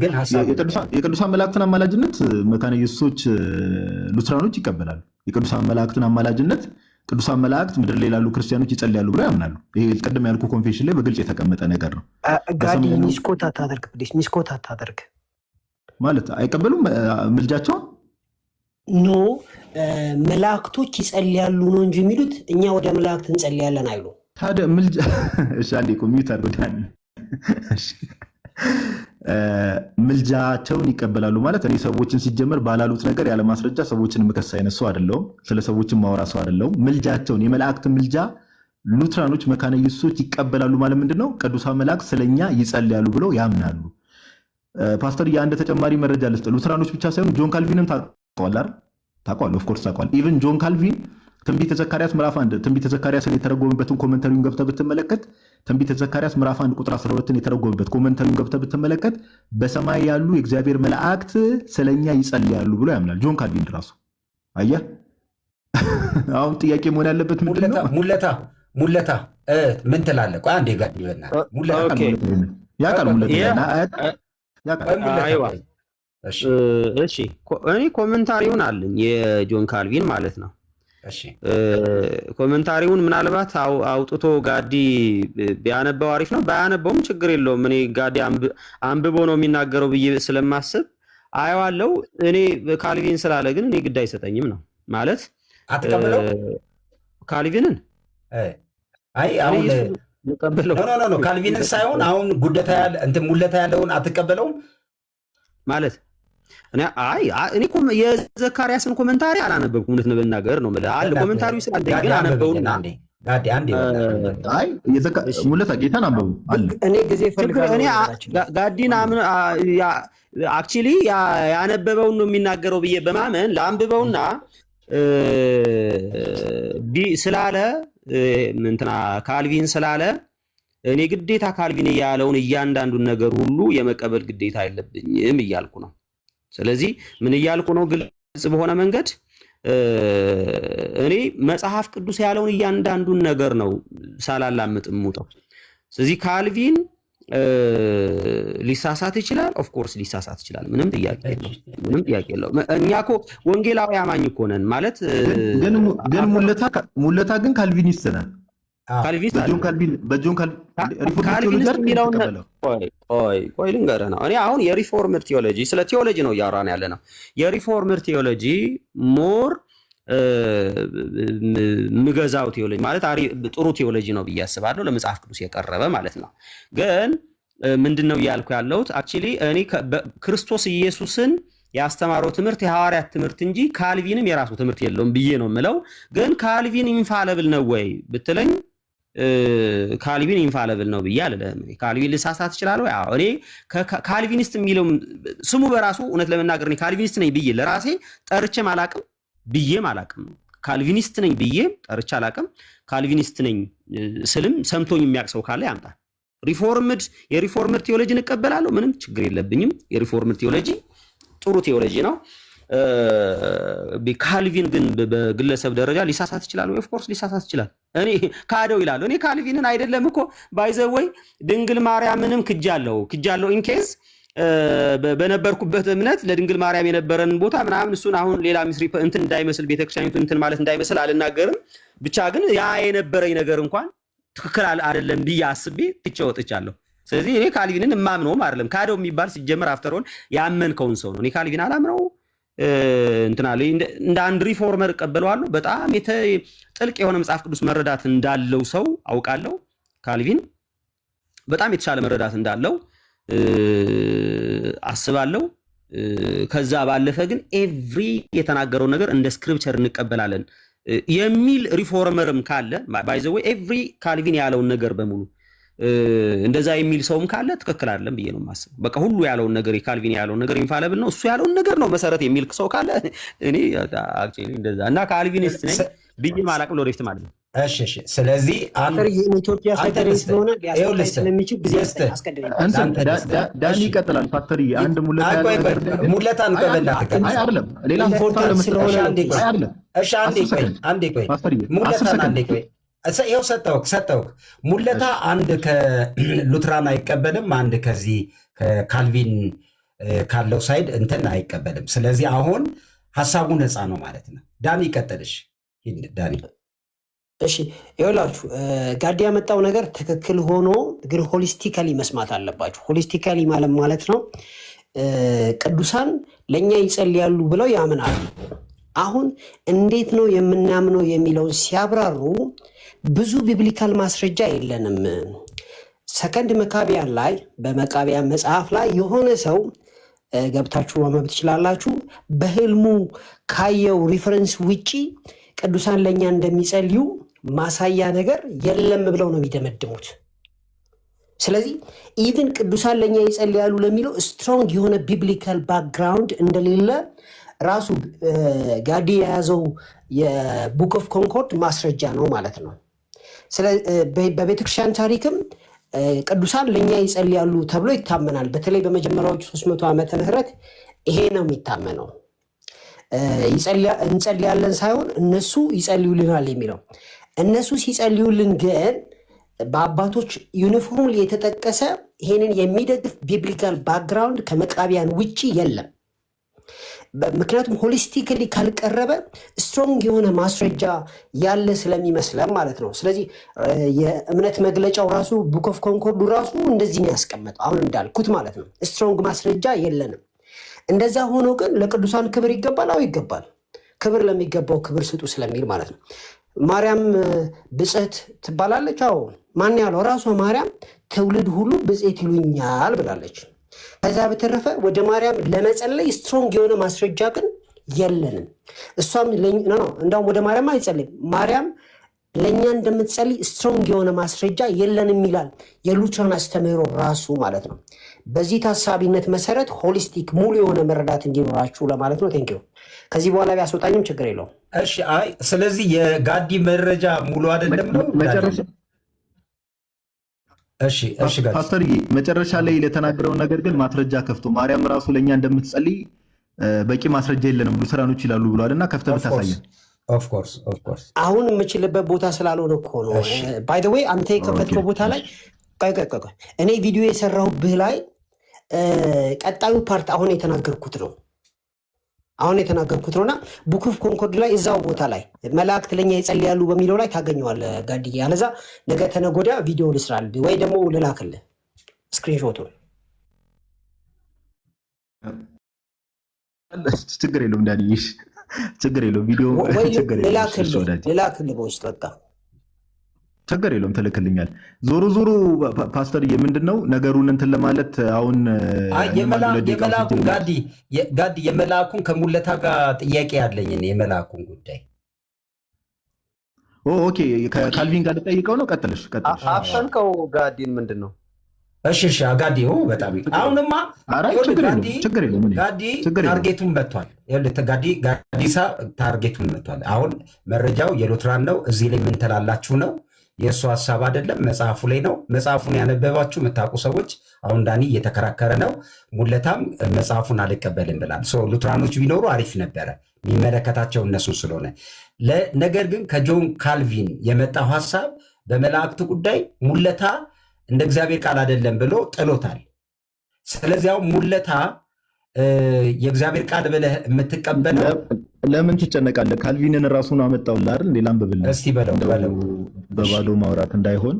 Speaker 3: ግን ሐሳብ
Speaker 1: የቅዱሳን መላእክትን አማላጅነት መካነ ኢየሱሶች ሉትራኖች ይቀበላሉ። የቅዱሳን መላእክትን አማላጅነት ቅዱሳን መላእክት ምድር ላይ ላሉ ክርስቲያኖች ይጸልያሉ ብለው ያምናሉ። ይሄ ቀደም ያልኩ ኮንፌሽን ላይ በግልጽ የተቀመጠ ነገር ነው።
Speaker 2: ጋዲ ሚስኮት አታደርግ
Speaker 1: ማለት አይቀበሉም ምልጃቸውን
Speaker 2: ኖ መላእክቶች ይጸልያሉ ነው እንጂ የሚሉት እኛ ወደ መላእክት እንጸልያለን አይሉ።
Speaker 1: ታዲያ ምልጃ እሺ አንዴ ኮምፒውተር ወዳኒ ምልጃቸውን ይቀበላሉ ማለት እኔ ሰዎችን ሲጀመር ባላሉት ነገር ያለ ማስረጃ ሰዎችን መከሳ አይነት ሰው አይደለሁም። ስለ ሰዎችን ማወራ ሰው አይደለሁም። ምልጃቸውን የመላእክት ምልጃ ሉትራኖች መካነ ኢየሱሶች ይቀበላሉ ማለት ምንድነው? ቅዱሳን መላእክት ስለኛ ይጸልያሉ ብለው ያምናሉ። ፓስተር አንድ ተጨማሪ መረጃ ልስጥ። ሉትራኖች ብቻ ሳይሆን ጆን ካልቪንም ታውቀዋለህ? ኦፍ ኮርስ ታውቀዋለህ። ኢቭን ጆን ካልቪን ትንቢተ ዘካርያስ ምዕራፍ 1 ትንቢተ ዘካርያስን የተረጎመበትን ኮመንተሪውን ገብተህ ብትመለከት ትንቢተ ዘካርያስ ምዕራፍ 1 ቁጥር 12ን የተረጎመበት ኮመንተሪውን ገብተህ ብትመለከት በሰማይ ያሉ የእግዚአብሔር መላእክት ስለኛ ይጸልያሉ ብሎ ያምናል ጆን ካልቪን ራሱ። አየህ አሁን ጥያቄ መሆን ያለበት ምንድነው?
Speaker 3: ሙለታ ምን ትላለህ? ቆይ አንዴ ጋር ይበና ሙለታ
Speaker 1: ያውቃል ሙለታ
Speaker 6: እሺ እኔ ኮመንታሪውን አለኝ የጆን ካልቪን ማለት ነው። ኮመንታሪውን ምናልባት አውጥቶ ጋዲ ቢያነበው አሪፍ ነው። ባያነበውም ችግር የለውም። እኔ ጋዲ አንብቦ ነው የሚናገረው ብዬ ስለማስብ አየዋለሁ። እኔ ካልቪን ስላለ ግን እኔ ግድ አይሰጠኝም ነው ማለት
Speaker 3: አትቀበለው
Speaker 6: ካልቪንን
Speaker 3: አይ አሁን ኖ ካልቪንን ሳይሆን አሁን ጉደታ ያለ እንትን ሙለታ ያለውን አትቀበለውም
Speaker 6: ማለት እኔ እኮ የዘካርያስን ኮመንታሪ አላነበብኩም። እውነት ለመናገር ነው የምልህ አለ ኮመንታሪው ስላለኝ ግን አነበውና
Speaker 1: ሙለታ ጌታን አንብቡ አለ።
Speaker 2: እኔ ጊዜ ፈልጋለሁ
Speaker 6: ጋዲን አክቹሊ ያነበበውን ነው የሚናገረው ብዬ በማመን ለአንብበውና ስላለ እንትና ካልቪን ስላለ እኔ ግዴታ ካልቪን ያለውን እያንዳንዱን ነገር ሁሉ የመቀበል ግዴታ የለብኝም እያልኩ ነው። ስለዚህ ምን እያልኩ ነው? ግልጽ በሆነ መንገድ እኔ መጽሐፍ ቅዱስ ያለውን እያንዳንዱን ነገር ነው ሳላላምጥ የምውጠው። ስለዚህ ካልቪን ሊሳሳት ይችላል። ኦፍ ኮርስ ሊሳሳት ይችላል። ምንም ጥያቄ የለውም። እኛ እኮ ወንጌላዊ አማኝ እኮ ነን ማለት
Speaker 1: ግን ሙለታ ግን ካልቪኒስት ነን።
Speaker 6: ካልቪኒስት የሚለውን ቆይ ልንገርህ ነው። እኔ አሁን የሪፎርምድ ቴዎሎጂ ስለ ቴዎሎጂ ነው እያወራን ያለ ነው። የሪፎርምድ ቴዎሎጂ ሞር ምገዛው ቴዎሎጂ ማለት ጥሩ ቴዎሎጂ ነው ብዬ አስባለሁ፣ ለመጽሐፍ ቅዱስ የቀረበ ማለት ነው። ግን ምንድነው እያልኩ ያለሁት አክቹሊ እኔ ክርስቶስ ኢየሱስን ያስተማረው ትምህርት የሐዋርያት ትምህርት እንጂ ካልቪንም የራሱ ትምህርት የለውም ብዬ ነው የምለው። ግን ካልቪን ኢንፋለብል ነው ወይ ብትለኝ ካልቪን ኢንፋለብል ነው ብዬ አልልም። ካልቪን ልሳሳት እችላለሁ። ያው እኔ ካልቪኒስት የሚለው ስሙ በራሱ እውነት ለመናገር እኔ ካልቪኒስት ነኝ ብዬ ለራሴ ጠርቼም አላቅም ብዬም አላቅም። ካልቪኒስት ነኝ ብዬ ጠርቼ አላቅም። ካልቪኒስት ነኝ ስልም ሰምቶኝ የሚያውቅ ሰው ካለ ያምጣ። የሪፎርምድ ቴዎሎጂ እንቀበላለሁ፣ ምንም ችግር የለብኝም። የሪፎርምድ ቴዎሎጂ ጥሩ ቴዎሎጂ ነው። ካልቪን ግን በግለሰብ ደረጃ ሊሳሳት ይችላል ወይ? ኦፍ ኮርስ ሊሳሳት ይችላል። እኔ ካደው ይላል። እኔ ካልቪንን አይደለም እኮ ባይዘወይ ድንግል ማርያምንም ክጃለሁ ኢንኬዝ በነበርኩበት እምነት ለድንግል ማርያም የነበረን ቦታ ምናምን እሱን አሁን ሌላ ሚስሪ እንትን እንዳይመስል ቤተክርስቲያኒቱ እንትን ማለት እንዳይመስል አልናገርም። ብቻ ግን ያ የነበረኝ ነገር እንኳን ትክክል አይደለም ብዬ አስቤ ትቼ ወጥቻለሁ። ስለዚህ እኔ ካልቪንን እማምነውም አይደለም። ካደው የሚባል ሲጀመር አፍተሮል ያመንከውን ሰው ነው። እኔ ካልቪን አላምነው እንትና እንደ አንድ ሪፎርመር እቀበለዋለሁ። በጣም ጥልቅ የሆነ መጽሐፍ ቅዱስ መረዳት እንዳለው ሰው አውቃለሁ። ካልቪን በጣም የተሻለ መረዳት እንዳለው አስባለሁ። ከዛ ባለፈ ግን ኤቭሪ የተናገረው ነገር እንደ ስክሪፕቸር እንቀበላለን የሚል ሪፎርመርም ካለ ባይ ዘ ዌይ ኤቭሪ ካልቪን ያለውን ነገር በሙሉ እንደዛ የሚል ሰውም ካለ ትክክል አይደለም ብዬ ነው የማስበው። በቃ ሁሉ ያለውን ነገር የካልቪን ያለውን ነገር ኢንፋለብል ነው፣ እሱ ያለውን ነገር ነው መሰረት የሚል ሰው ካለ እኔ አክቹሊ እንደዛ እና ካልቪኒስት ነኝ ብዬ ማላቅም ለወደፊት ማለት ነው።
Speaker 3: እሺ ስለዚህ
Speaker 2: ኢትዮጵያ ሳይተረስ ስለሆነ ሊያስቀጥል ስለሚችል ጊዜ
Speaker 1: ዳኒ ይቀጥላል። ፋክተሪ አንድ
Speaker 3: ሙለታ እንቀበልና
Speaker 1: አይደለም ሌላ
Speaker 2: ኢምፖርታንት ስለሆነ
Speaker 1: አይደለም።
Speaker 3: እሺ አንዴ ቆይ ሙለታ አንዴ ቆይ ይኸው ሰጠውክ ሙለታ አንድ ከሉትራን አይቀበልም፣ አንድ ከዚህ ከካልቪን ካለው ሳይድ እንትን አይቀበልም። ስለዚህ አሁን ሀሳቡ ነፃ ነው ማለት ነው። ዳኒ ይቀጥልሽ። ዳኒ
Speaker 2: እሺ ይኸውላችሁ ጋዲ ያመጣው ነገር ትክክል ሆኖ ግን ሆሊስቲካሊ መስማት አለባችሁ። ሆሊስቲካሊ ማለት ነው ቅዱሳን ለእኛ ይጸልያሉ ብለው ያምናሉ። አሁን እንዴት ነው የምናምነው የሚለውን ሲያብራሩ ብዙ ቢብሊካል ማስረጃ የለንም። ሰከንድ መቃብያን ላይ በመቃብያን መጽሐፍ ላይ የሆነ ሰው ገብታችሁ ማንበብ ትችላላችሁ። በህልሙ ካየው ሪፈረንስ ውጪ ቅዱሳን ለእኛ እንደሚጸልዩ ማሳያ ነገር የለም ብለው ነው የሚደመድሙት። ስለዚህ ኢቭን ቅዱሳን ለእኛ ይጸልያሉ ለሚለው ስትሮንግ የሆነ ቢብሊካል ባክግራውንድ እንደሌለ ራሱ ጋዲ የያዘው የቡክ ኦፍ ኮንኮርድ ማስረጃ ነው ማለት ነው። በቤተክርስቲያን ታሪክም ቅዱሳን ለእኛ ይጸልያሉ ተብሎ ይታመናል። በተለይ በመጀመሪያዎቹ 300 ዓመተ ምህረት ይሄ ነው የሚታመነው። እንጸልያለን ሳይሆን እነሱ ይጸልዩልናል የሚለው። እነሱ ሲጸልዩልን ግን በአባቶች ዩኒፎርም የተጠቀሰ ይሄንን የሚደግፍ ቢብሊካል ባክግራውንድ ከመቃብያን ውጪ የለም። ምክንያቱም ሆሊስቲክሊ ካልቀረበ ስትሮንግ የሆነ ማስረጃ ያለ ስለሚመስለን ማለት ነው። ስለዚህ የእምነት መግለጫው ራሱ ቡክ ኦፍ ኮንኮርዱ ራሱ እንደዚህ ነው ያስቀመጠው፣ አሁን እንዳልኩት ማለት ነው። ስትሮንግ ማስረጃ የለንም። እንደዛ ሆኖ ግን ለቅዱሳን ክብር ይገባል። አዎ ይገባል። ክብር ለሚገባው ክብር ስጡ ስለሚል ማለት ነው። ማርያም ብጽሕት ትባላለች። አዎ ማን ያለው? ራሷ ማርያም ትውልድ ሁሉ ብፅዕት ይሉኛል ብላለች። ከዛ በተረፈ ወደ ማርያም ለመጸለይ ስትሮንግ የሆነ ማስረጃ ግን የለንም። እሷም እንዳውም ወደ ማርያም አይጸልይም። ማርያም ለእኛ እንደምትጸልይ ስትሮንግ የሆነ ማስረጃ የለንም ይላል የሉትራን አስተምህሮ ራሱ ማለት ነው። በዚህ ታሳቢነት መሰረት ሆሊስቲክ ሙሉ የሆነ መረዳት እንዲኖራችሁ ለማለት ነው። ቴንኪው። ከዚህ በኋላ ቢያስወጣኝም ችግር የለውም።
Speaker 3: እሺ። አይ ስለዚህ የጋዲ መረጃ ሙሉ አይደለም ነው
Speaker 1: ፓስተር መጨረሻ ላይ ለተናገረው ነገር ግን ማስረጃ ከፍቶ ማርያም ራሱ ለእኛ እንደምትጸልይ በቂ ማስረጃ የለንም ሉተራኖች ይላሉ ብሏል እና ከፍተህ ብታሳየን።
Speaker 3: ኦፍኮርስ
Speaker 2: አሁን የምችልበት ቦታ ስላልሆነ እኮ ነው። ባይ ዘ ዌይ አንተ የከፈትከው ቦታ ላይ እኔ ቪዲዮ የሰራሁብህ ላይ ቀጣዩ ፓርት አሁን የተናገርኩት ነውና ቡክ ኦፍ ኮንኮርድ ላይ እዛው ቦታ ላይ መላእክት ለኛ ይጸልያሉ በሚለው ላይ ታገኘዋለህ ጋድዬ። አለዛ ነገ ተነገ ወዲያ ቪዲዮ ልስራል ወይ ደግሞ ልላክልህ ስክሪንሾቱን።
Speaker 1: ችግር የለውም ዳንዬ፣ ችግር የለውም ቪዲዮ
Speaker 2: ልላክልህ በውስጥ በቃ
Speaker 1: ችግር የለውም ትልክልኛል። ዞሮ ፓስተር ምንድነው ነገሩን እንትን ለማለት አሁን
Speaker 3: ጋዲ የመልአኩን ከሙለታ ጋር ጥያቄ ያለኝ የመልአኩን ጉዳይ
Speaker 1: ኦኬ ከካልቪን ጋር ልጠይቀው ነው። ቀጥልሽ
Speaker 6: አፈንከው ጋዲን ምንድን ነው?
Speaker 3: እሺ ጋዲ በጣም አሁንማ ጋዲ ታርጌቱን መጥቷል። ጋዲሳ ታርጌቱን መጥቷል። አሁን መረጃው የሉትራን ነው። እዚህ ላይ ምን ትላላችሁ ነው የእሱ ሀሳብ አይደለም፣ መጽሐፉ ላይ ነው። መጽሐፉን ያነበባችሁ የምታውቁ ሰዎች አሁን ዳኒ እየተከራከረ ነው። ሙለታም መጽሐፉን አልቀበልም ብላል። ሉትራኖች ቢኖሩ አሪፍ ነበረ የሚመለከታቸው እነሱን ስለሆነ። ነገር ግን ከጆን ካልቪን የመጣው ሀሳብ በመላእክት ጉዳይ ሙለታ እንደ እግዚአብሔር ቃል አይደለም ብሎ ጥሎታል። ስለዚህ አሁን ሙለታ የእግዚአብሔር ቃል ብለህ የምትቀበለው
Speaker 1: ለምን ትጨነቃለህ? ካልቪንን ራሱን አመጣውልህ አይደል? ሌላም በብልህ
Speaker 3: እስቲ በለው
Speaker 1: በባዶ ማውራት እንዳይሆን።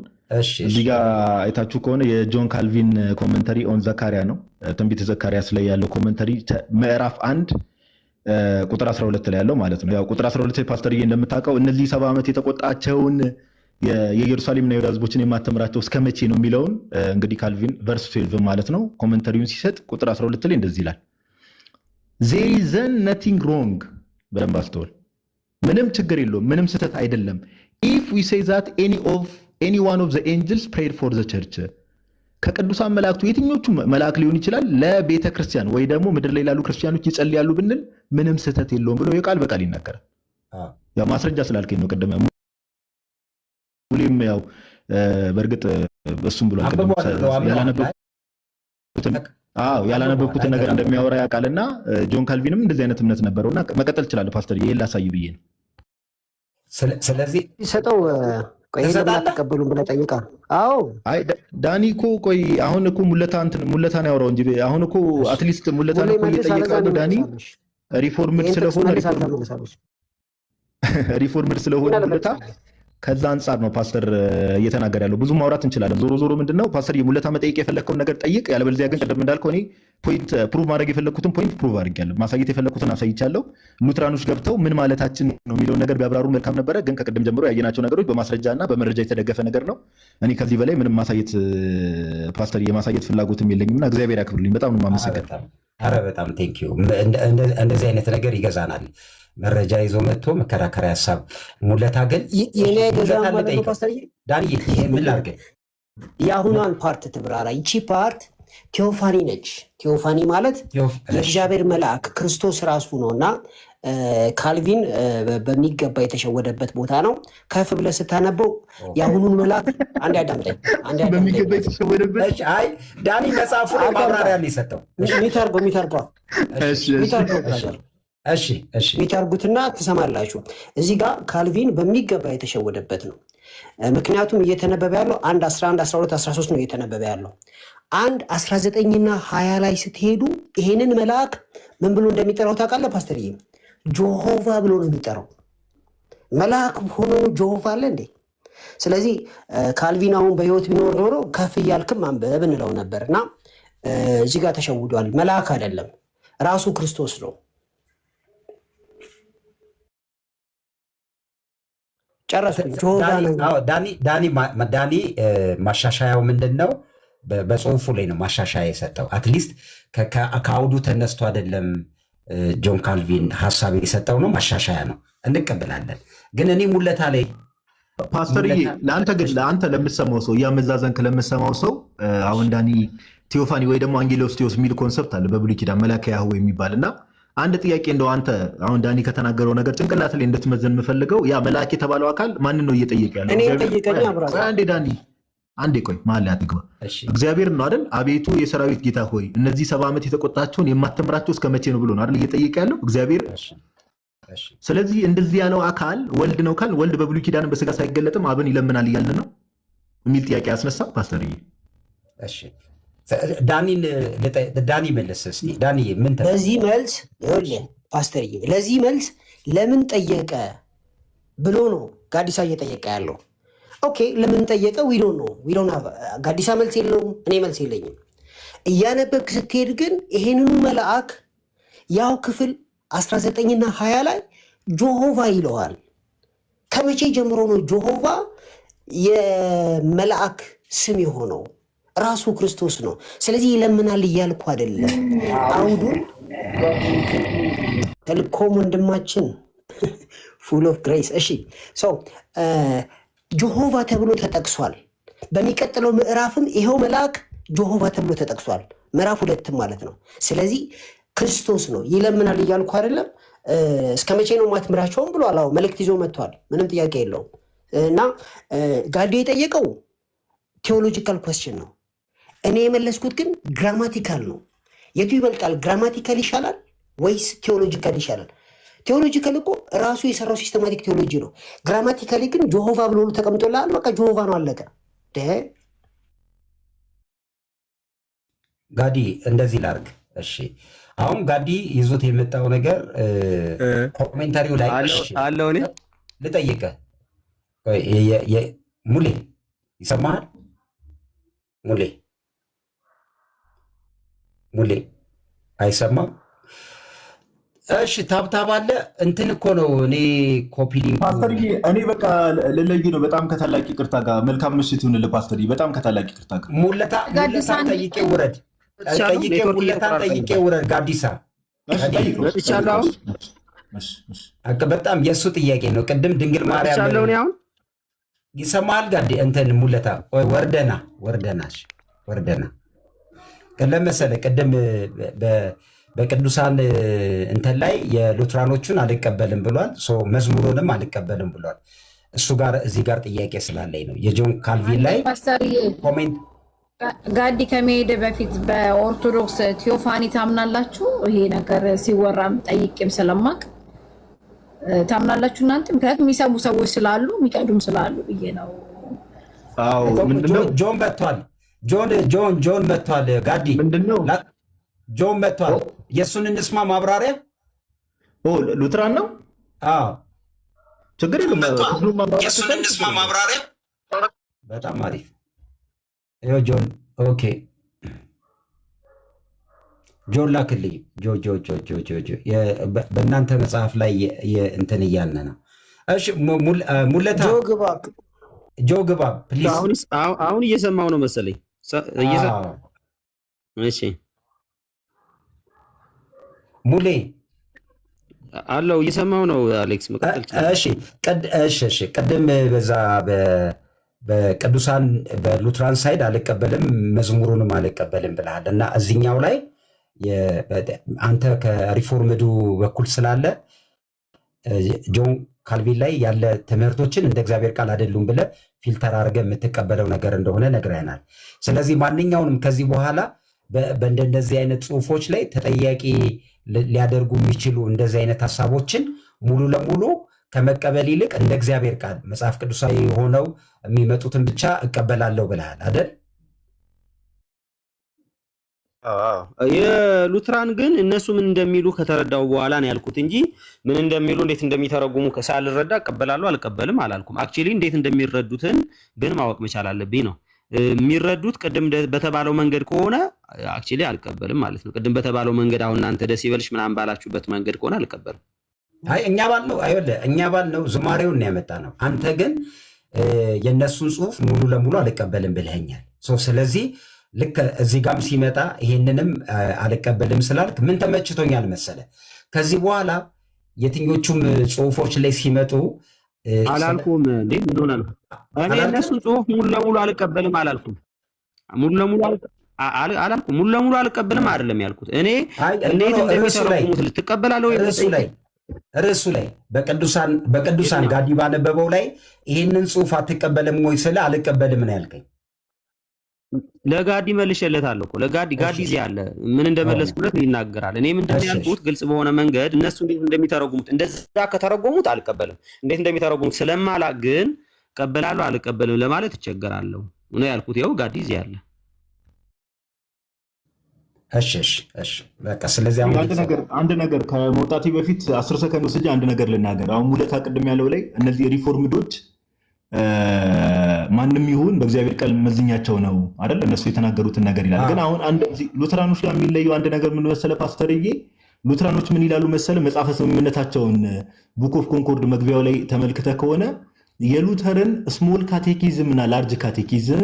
Speaker 1: እዚህ ጋር አይታችሁ ከሆነ የጆን ካልቪን ኮመንተሪ ኦን ዘካሪያ ነው፣ ትንቢተ ዘካርያስ ላይ ያለው ኮመንተሪ ምዕራፍ 1 ቁጥር 12 ላይ ያለው ማለት ነው። ያው ቁጥር 12 ላይ ፓስተርዬ እንደምታውቀው እነዚህ 70 ዓመት የተቆጣቸውን የኢየሩሳሌምና የይሁዳ ሕዝቦችን የማተምራቸው እስከ መቼ ነው የሚለውን እንግዲህ ካልቪን ቨርስ 12 ማለት ነው ኮመንተሪውን ሲሰጥ ቁጥር 12 ላይ እንደዚህ ይላል፣ there is nothing wrong። በደንብ አስተውል። ምንም ችግር የለውም፣ ምንም ስህተት አይደለም። if we say that any one of the angels prayed for the church፣ ከቅዱሳን መላእክቱ የትኞቹ መልአክ ሊሆን ይችላል ለቤተ ክርስቲያን ወይ ደግሞ ምድር ላይ ላሉ ክርስቲያኖች ይጸልያሉ ብንል ምንም ስህተት የለውም ብሎ የቃል በቃል ይናገራል። ያው ማስረጃ ስላልከኝ ነው ቅድም ሁሌም ያው በእርግጥ እሱም ብሏል ቅድም ያላነበብኩትን ነገር እንደሚያወራ ያውቃልና ጆን ካልቪንም እንደዚህ አይነት እምነት ነበረውና መቀጠል ይችላል። ፓስተር ይሄን ላሳይ ብዬ ነው።
Speaker 3: ስለዚህ
Speaker 2: ይሰጠው ቆይ ተቀበሉን ብለህ ጠይቃ። አዎ
Speaker 1: አይ ዳኒ እኮ ቆይ አሁን እኮ ሙለታን ያወራው እንጂ አሁን እኮ አትሊስት ሙለታን እኮ እየጠየቀ ነው ዳኒ ሪፎርምድ ስለሆነ ሙለታ ከዛ አንጻር ነው ፓስተር እየተናገረ ያለው። ብዙ ማውራት እንችላለን። ዞሮ ምንድነው ፓስተር የሙለታ መጠየቅ የፈለግከውን ነገር ጠይቅ። ያለበለዚያ ግን ቅድም እንዳልከው እኔ ፖይንት ፕሩቭ ማድረግ የፈለግኩትን ፖይንት ፕሩቭ አድርጌያለሁ። ማሳየት የፈለግኩትን አሳይቻለሁ። ሉትራኖች ገብተው ምን ማለታችን ነው የሚለውን ነገር ቢያብራሩ መልካም ነበረ። ግን ከቅድም ጀምሮ ያየናቸው ነገሮች በማስረጃ እና በመረጃ የተደገፈ ነገር ነው። እኔ ከዚህ በላይ ምንም ማሳየት ፓስተር የማሳየት ፍላጎትም የለኝም እና እግዚአብሔር ያክብርልኝ። በጣም ነው የማመሰግነው።
Speaker 3: ኧረ በጣም ቴንኪው። እንደዚህ አይነት ነገር ይገዛናል። መረጃ ይዞ መጥቶ መከራከሪያ ሀሳብ ሙለታ ግን ዳኒ ምን ላድርግ?
Speaker 2: የአሁኗን ፓርት ትብራራ። ይቺ ፓርት ቴዎፋኒ ነች። ቴዎፋኒ ማለት የእግዚአብሔር መልአክ ክርስቶስ ራሱ ነው እና ካልቪን በሚገባ የተሸወደበት ቦታ ነው። ከፍ ብለህ ስታነበው የአሁኑን መልአክ አንድ ያዳምጠኝ።
Speaker 3: ዳኒ መጽሐፉ ላይ ማብራሪያ የሰጠው
Speaker 2: ሚታርጉትና ትሰማላችሁ። እዚህ ጋር ካልቪን በሚገባ የተሸወደበት ነው። ምክንያቱም እየተነበበ ያለው 1 11 12 13 ነው እየተነበበ ያለው። 1 19ና 20 ላይ ስትሄዱ ይሄንን መልአክ ምን ብሎ እንደሚጠራው ታውቃለህ ፓስተርዬ? ጆሆቫ ብሎ ነው የሚጠራው። መልአክ ሆኖ ጆሆቫ አለ እንዴ? ስለዚህ ካልቪን አሁን በህይወት ቢኖር ኖሮ ከፍ እያልክም አንብብ እንለው ነበር እና እዚህ ጋር ተሸውዷል። መልአክ አይደለም ራሱ ክርስቶስ ነው። ጨረስኩኝ። ጆሆቫ ነው
Speaker 3: ዳኒ ማሻሻያው ምንድን ነው? በጽሁፉ ላይ ነው ማሻሻያ የሰጠው። አትሊስት ከአውዱ ተነስቶ አይደለም ጆን ካልቪን ሀሳብ የሰጠው ነው፣ ማሻሻያ ነው፣ እንቀበላለን። ግን እኔ ሙለታ ላይ
Speaker 1: ፓስተርዬ ለአንተ ለምትሰማው ሰው እያመዛዘንክ ለምትሰማው ሰው አሁን ዳኒ ቴዎፋኒ ወይ ደግሞ አንጌሎስቴዎስ የሚል ኮንሰፕት አለ በብሉይ ኪዳን መላከ ያህዌ የሚባል እና አንድ ጥያቄ እንደው አንተ አሁን ዳኒ ከተናገረው ነገር ጭንቅላት ላይ እንድትመዘን የምፈልገው ያ መልአክ የተባለው አካል ማንን ነው እየጠየቀ ያለው?
Speaker 2: እኔ ጠይቀኝ አብራራ።
Speaker 1: አንዴ ዳኒ አንዴ ቆይ መሀል ላይ አትግባ። እግዚአብሔር ነው አይደል? አቤቱ የሰራዊት ጌታ ሆይ እነዚህ 70 ዓመት የተቆጣቸውን የማትምራቸው እስከ መቼ ነው ብሎ ነው አይደል እየጠየቀ ያለው እግዚአብሔር። ስለዚህ እንደዚህ ያለው አካል ወልድ ነው ካል ወልድ በብሉይ ኪዳን በስጋ ሳይገለጥም አብን ይለምናል እያልን ነው የሚል ጥያቄ ያስነሳ ፓስተርዬ።
Speaker 3: እሺ ዳኒ መለስ እስኪ ዳኒ ምን
Speaker 2: ለዚህ መልስ ፓስተርዬ፣ ለዚህ መልስ ለምን ጠየቀ ብሎ ነው ጋዲሳ እየጠየቀ ያለው። ኦኬ ለምን ጠየቀ? ዊዶን ጋዲሳ መልስ የለውም፣ እኔ መልስ የለኝም። እያነበብክ ስትሄድ ግን ይሄንኑ መልአክ ያው ክፍል 19ና 20 ላይ ጆሆቫ ይለዋል። ከመቼ ጀምሮ ነው ጆሆቫ የመልአክ ስም የሆነው? ራሱ ክርስቶስ ነው። ስለዚህ ይለምናል እያልኩ አይደለም። አውዱ ተልኮም ወንድማችን ፉል ኦፍ ግሬስ። እሺ ጆሆቫ ተብሎ ተጠቅሷል። በሚቀጥለው ምዕራፍም ይሄው መልአክ ጆሆቫ ተብሎ ተጠቅሷል። ምዕራፍ 2 ማለት ነው። ስለዚህ ክርስቶስ ነው። ይለምናል እያልኩ አይደለም። እስከ መቼ ነው ማትምራቸውም ብሏል። አዎ መልእክት ይዞ መጥቷል። ምንም ጥያቄ የለውም። እና ጋዲ የጠየቀው ቴዎሎጂካል ኮስችን ነው። እኔ የመለስኩት ግን ግራማቲካል ነው። የቱ ይበልጣል? ግራማቲካል ይሻላል ወይስ ቴዎሎጂካል ይሻላል? ቴዎሎጂካል እኮ ራሱ የሰራው ሲስተማቲክ ቴዎሎጂ ነው። ግራማቲካሊ ግን ጆሆቫ ብሎ ተቀምጦልሃል። በቃ ጆሆቫ ነው አለቀ።
Speaker 3: ጋዲ እንደዚህ ላርግ። እሺ አሁን ጋዲ ይዞት የመጣው ነገር ኮሜንታሪው ላይ
Speaker 6: አለው። እኔ
Speaker 3: ልጠይቅህ ሙሌ ይሰማሃል? ሙሌ አይሰማም? እሺ ታብታብ አለ እንትን እኮ ነው። እኔ ኮፒ ሊንክ
Speaker 1: ፓስተርዬ፣ እኔ በቃ ልለይ ነው። በጣም ከታላቅ ይቅርታ ጋር መልካም ምሽት ይሁንልህ ፓስተርዬ። በጣም ከታላቅ ይቅርታ ጋር
Speaker 3: ሙለታ ጠይቄ ውረድ። ሙለታን ጠይቄ ውረድ። ጋዲሳ በጣም የእሱ ጥያቄ ነው። ቅድም ድንግል ማርያም ይሰማሃል? ጋዲ እንትን ሙለታ ወርደና ለመሰለ ቅድም በቅዱሳን እንትን ላይ የሉትራኖቹን አልቀበልም ብሏል። መዝሙሩንም አልቀበልም ብሏል። እሱ ጋር እዚህ ጋር ጥያቄ ስላለኝ ነው። የጆን ካልቪን ላይ ኮሜንት
Speaker 7: ጋዲ ከመሄድ በፊት በኦርቶዶክስ ቴዎፋኒ ታምናላችሁ? ይሄ ነገር ሲወራም ጠይቄም ስለማቅ ታምናላችሁ እናንተ? ምክንያቱም የሚሰሙ ሰዎች ስላሉ የሚቀዱም ስላሉ ብዬ ነው።
Speaker 3: ጆን መጥቷል። ጆን መጥቷል። ጋዲ ጆን መጥቷል። የእሱን እንስማ ማብራሪያ።
Speaker 1: ሉትራን ነው። ችግር የለም።
Speaker 3: የእሱን እንስማ ማብራሪያ። በጣም አሪፍ። ጆን ኦኬ፣ ጆን ላክልኝ። በእናንተ መጽሐፍ ላይ እንትን እያልን ነው። እሺ ሙለታ ጆ ግባ ፕሊዝ።
Speaker 6: አሁን እየሰማው ነው መሰለኝ። እሺ
Speaker 3: ሙሌ
Speaker 6: አለው እየሰማው ነው። አሌክስ መቀጠል።
Speaker 3: እሺ ቅድም በዛ በቅዱሳን በሉትራን ሳይድ አልቀበልም መዝሙሩንም አልቀበልም ብለሃል እና እዚኛው ላይ አንተ ከሪፎርምዱ በኩል ስላለ ጆን ካልቪን ላይ ያለ ትምህርቶችን እንደ እግዚአብሔር ቃል አይደሉም ብለህ ፊልተር አድርገህ የምትቀበለው ነገር እንደሆነ ነግረናል። ስለዚህ ማንኛውንም ከዚህ በኋላ በእንደዚህ አይነት ጽሁፎች ላይ ተጠያቂ ሊያደርጉ የሚችሉ እንደዚህ አይነት ሀሳቦችን ሙሉ ለሙሉ ከመቀበል ይልቅ እንደ እግዚአብሔር ቃል መጽሐፍ ቅዱሳዊ የሆነው የሚመጡትን ብቻ እቀበላለሁ ብለሃል አይደል?
Speaker 6: የሉትራን ግን እነሱ ምን እንደሚሉ ከተረዳው በኋላ ነው ያልኩት እንጂ ምን እንደሚሉ እንዴት እንደሚተረጉሙ ሳልረዳ እቀበላለሁ አልቀበልም አላልኩም። አክቹሊ እንዴት እንደሚረዱትን ግን ማወቅ መቻል አለብኝ ነው። የሚረዱት ቅድም በተባለው መንገድ ከሆነ አክቹሊ አልቀበልም ማለት ነው። ቅድም በተባለው መንገድ አሁን እናንተ ደስ ይበልሽ ምናምን ባላችሁበት መንገድ ከሆነ አልቀበልም።
Speaker 3: አይ እኛ ባልነው ዝማሬውን ነው ያመጣ ነው። አንተ ግን የነሱን ጽሁፍ ሙሉ ለሙሉ አልቀበልም ብለኸኛል። ስለዚህ ልክ እዚህ ጋም ሲመጣ ይሄንንም አልቀበልም ስላልክ ምን ተመችቶኛል መሰለ፣ ከዚህ በኋላ የትኞቹም ጽሁፎች ላይ ሲመጡ
Speaker 6: አላልኩም እንዴ እንደሆነ ነው። እኔ እነሱን ጽሁፍ ሙሉ ለሙሉ አልቀበልም አላልኩም። ሙሉ ለሙሉ አልቀበልም አይደለም ያልኩት። እኔ እንዴት እንደሚተረጉሙት ልትቀበላለህ ወይ?
Speaker 3: ርዕሱ ላይ በቅዱሳን ጋዲ ባነበበው ላይ ይሄንን ጽሁፍ አትቀበልም ወይ ስለ አልቀበልም ነው ያልከኝ።
Speaker 6: ለጋዲ መልሼለታለሁ እኮ ለጋዲ እዚህ ያለ ምን እንደመለስኩለት ይናገራል። እኔ ምንድን ነው ያልኩት ግልጽ በሆነ መንገድ እነሱ እንዴት እንደሚተረጉሙት እንደዛ ከተረጎሙት አልቀበልም፣ እንዴት እንደሚተረጉሙት ስለማላቅ ግን ቀበላለሁ አልቀበልም ለማለት እቸገራለሁ ነው ያልኩት። ይኸው ጋዲ እዚህ ያለ።
Speaker 3: እሺ በቃ ስለዚህ
Speaker 1: አንድ ነገር ከመውጣቴ በፊት 10 ሰከንድ ወስጄ አንድ ነገር ልናገር። አሁን ሙለታ ቅድም ያለው ላይ እነዚህ ሪፎርምዶች ማንም ይሁን በእግዚአብሔር ቃል መዝኛቸው ነው አይደል እነሱ የተናገሩትን ነገር ይላል። ግን አሁን አንድ ሉተራኖች ጋር የሚለየው አንድ ነገር ምን መሰለ ፓስተርዬ፣ ሉተራኖች ምን ይላሉ መሰለ መጽሐፈ ስምምነታቸውን ቡክ ኦፍ ኮንኮርድ መግቢያው ላይ ተመልክተ ከሆነ የሉተርን ስሞል ካቴኪዝም እና ላርጅ ካቴኪዝም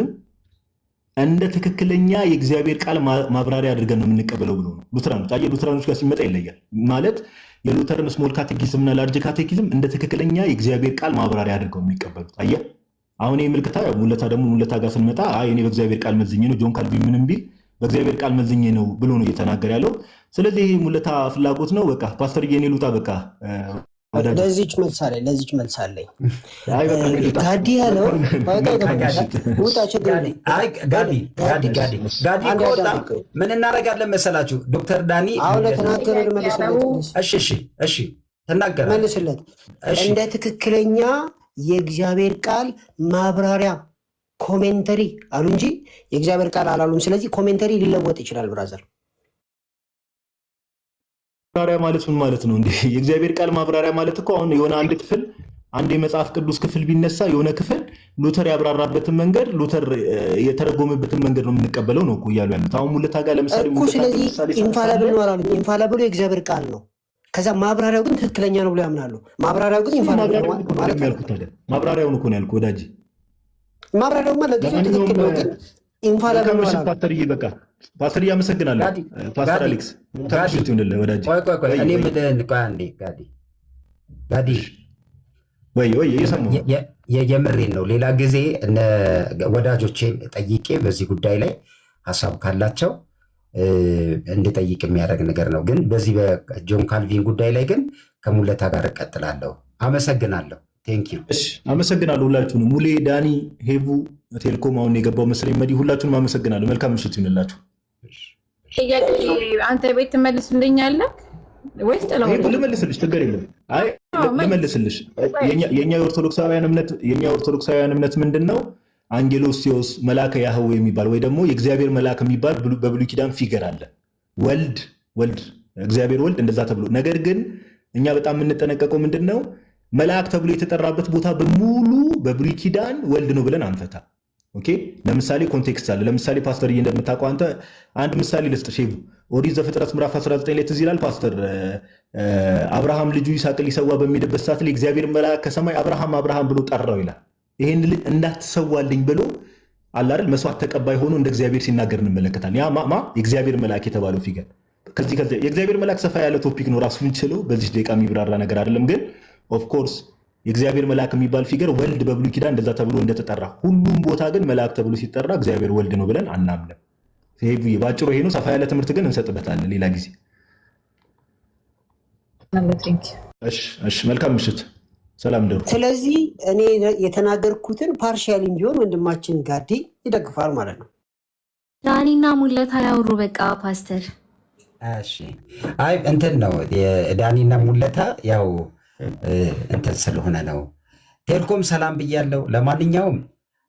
Speaker 1: እንደ ትክክለኛ የእግዚአብሔር ቃል ማብራሪያ አድርገን ነው የምንቀበለው ብሎ ነው ሉተራኖች። ሉተራኖች ጋር ሲመጣ ይለያል ማለት የሉተርን ስሞል ካቴኪዝም እና ላርጅ ካቴኪዝም እንደ ትክክለኛ የእግዚአብሔር ቃል ማብራሪያ አድርገው የሚቀበሉት። አየህ አሁን ምልክታ ሙለታ ጋር ስንመጣ እኔ በእግዚአብሔር ቃል መዝኜ ነው ጆን ካልቪን ምንም ቢል በእግዚአብሔር ቃል መዝኜ ነው ብሎ ነው እየተናገረ ያለው። ስለዚህ ሙለታ ፍላጎት ነው። በቃ ፓስተር የኔ ሉጣ በቃ
Speaker 2: ለዚች መልሳለኝ ጋዲ ያለው ውጣ ችግር
Speaker 3: ጋዲ ከወጣ ምን እናደርጋለን መሰላችሁ? ዶክተር ዳኒ
Speaker 2: አሁን ለተናገረ መልስለት።
Speaker 3: እሺ ተናገረ
Speaker 2: መልስለት። እንደ ትክክለኛ የእግዚአብሔር ቃል ማብራሪያ ኮሜንተሪ አሉ እንጂ የእግዚአብሔር ቃል አላሉም። ስለዚህ ኮሜንተሪ ሊለወጥ ይችላል ብራዘር።
Speaker 1: ማብራሪያ ማለት ምን ማለት ነው እንዴ? የእግዚአብሔር ቃል ማብራሪያ ማለት እኮ አሁን የሆነ አንድ የመጽሐፍ ቅዱስ ክፍል ቢነሳ የሆነ ክፍል ሉተር ያብራራበትን መንገድ ሉተር የተረጎመበትን መንገድ ነው የምንቀበለው ነው እኮ እያሉ ያሉት። አሁን ሙለታ ጋር ለምሳሌ
Speaker 2: እኮ ስለዚህ ኢንፋላብል ነው አላሉ። ኢንፋላብሉ የእግዚአብሔር ቃል ነው። ከዛ ማብራሪያው ግን ትክክለኛ ነው ብሎ ያምናሉ። ማብራሪያው ግን ኢንፋላብል ነው ማለት ነው።
Speaker 1: ማብራሪያውን እኮ ነው ያልኩህ ወዳጅ።
Speaker 2: ማብራሪያው ማለት ትክክል ነው ግን ኢንፋላብል ነው አላሉ።
Speaker 1: ፓስተርዬ በቃ ፓስተርዬ አመሰግናለሁ። ፓስተር አሌክስ ታክሲት ይሁንልህ ወዳጅ።
Speaker 3: ቆይ እኔ ምንድን አንዴ ጋዲ
Speaker 1: ወይ እየሰማሁ
Speaker 3: የምሬን ነው። ሌላ ጊዜ እነ ወዳጆቼን ጠይቄ በዚህ ጉዳይ ላይ ሀሳብ ካላቸው እንድጠይቅ የሚያደርግ ነገር ነው። ግን በዚህ በጆን ካልቪን ጉዳይ ላይ ግን ከሙለታ ጋር እቀጥላለሁ። አመሰግናለሁ። ቴንኪዩ።
Speaker 1: አመሰግናለሁ ሁላችሁንም። ሙሌ፣ ዳኒ፣ ሄቡ፣ ቴልኮም አሁን የገባው መሰለኝ መዲ፣ ሁላችሁንም አመሰግናለሁ። መልካም ምሽት ይሁንላችሁ።
Speaker 7: አንተ ቤት ትመልስልኛለህ ወይስ ጥለው?
Speaker 1: ልመልስልሽ፣ ችግር የለም። አይ ልመልስልሽ። የኛ ኦርቶዶክሳውያን እምነት ምንድን ነው? አንጌሎሲዮስ መልአከ ያህዌ የሚባል ወይ ደግሞ የእግዚአብሔር መልአክ የሚባል በብሉይ ኪዳን ፊገር አለ። ወልድ እግዚአብሔር ወልድ እንደዛ ተብሎ። ነገር ግን እኛ በጣም የምንጠነቀቀው ምንድን ነው? መልአክ ተብሎ የተጠራበት ቦታ በሙሉ በብሉይ ኪዳን ወልድ ነው ብለን አንፈታ። ኦኬ፣ ለምሳሌ ኮንቴክስት አለ። ለምሳሌ ፓስተር እንደምታውቀው አንተ አንድ ምሳሌ ልስጥ። ሼቡ ኦሪት ዘፍጥረት ምዕራፍ 19 ላይ ትዝ ይላል ፓስተር አብርሃም ልጁ ይስሐቅን ሊሰዋ በሚሄድበት ሰዓት ላይ እግዚአብሔር መልአክ ከሰማይ አብርሃም ብሎ ጠራው ይላል። ይሄን እንዳትሰዋልኝ ብሎ አለ አይደል መስዋዕት ተቀባይ ሆኖ እንደ እግዚአብሔር ሲናገር እንመለከታለን። ያ የእግዚአብሔር መልአክ የተባለው ፊገር ከዚህ የእግዚአብሔር መልአክ ሰፋ ያለ ቶፒክ ነው ራሱ የምንችለው በዚህ ደቂቃ የሚብራራ ነገር አይደለም። ግን ኦፍኮርስ የእግዚአብሔር መልአክ የሚባል ፊገር ወልድ በብሉይ ኪዳን እንደዛ ተብሎ እንደተጠራ ሁሉም ቦታ ግን መልአክ ተብሎ ሲጠራ እግዚአብሔር ወልድ ነው ብለን አናምንም። በአጭሩ ይሄ ነው። ሰፋ ያለ ትምህርት ግን እንሰጥበታለን ሌላ ጊዜ። እሺ፣ መልካም ምሽት፣ ሰላም ደሩ።
Speaker 2: ስለዚህ እኔ የተናገርኩትን ፓርሻሊም ቢሆን ወንድማችን ጋዲ ይደግፋል ማለት ነው።
Speaker 5: ዳኒና ሙለታ ያወሩ በቃ ፓስተር።
Speaker 3: እሺ፣ አይ እንትን ነው ዳኒና ሙለታ ያው እንትን ስለሆነ ነው። ቴልኮም ሰላም ብያለሁ። ለማንኛውም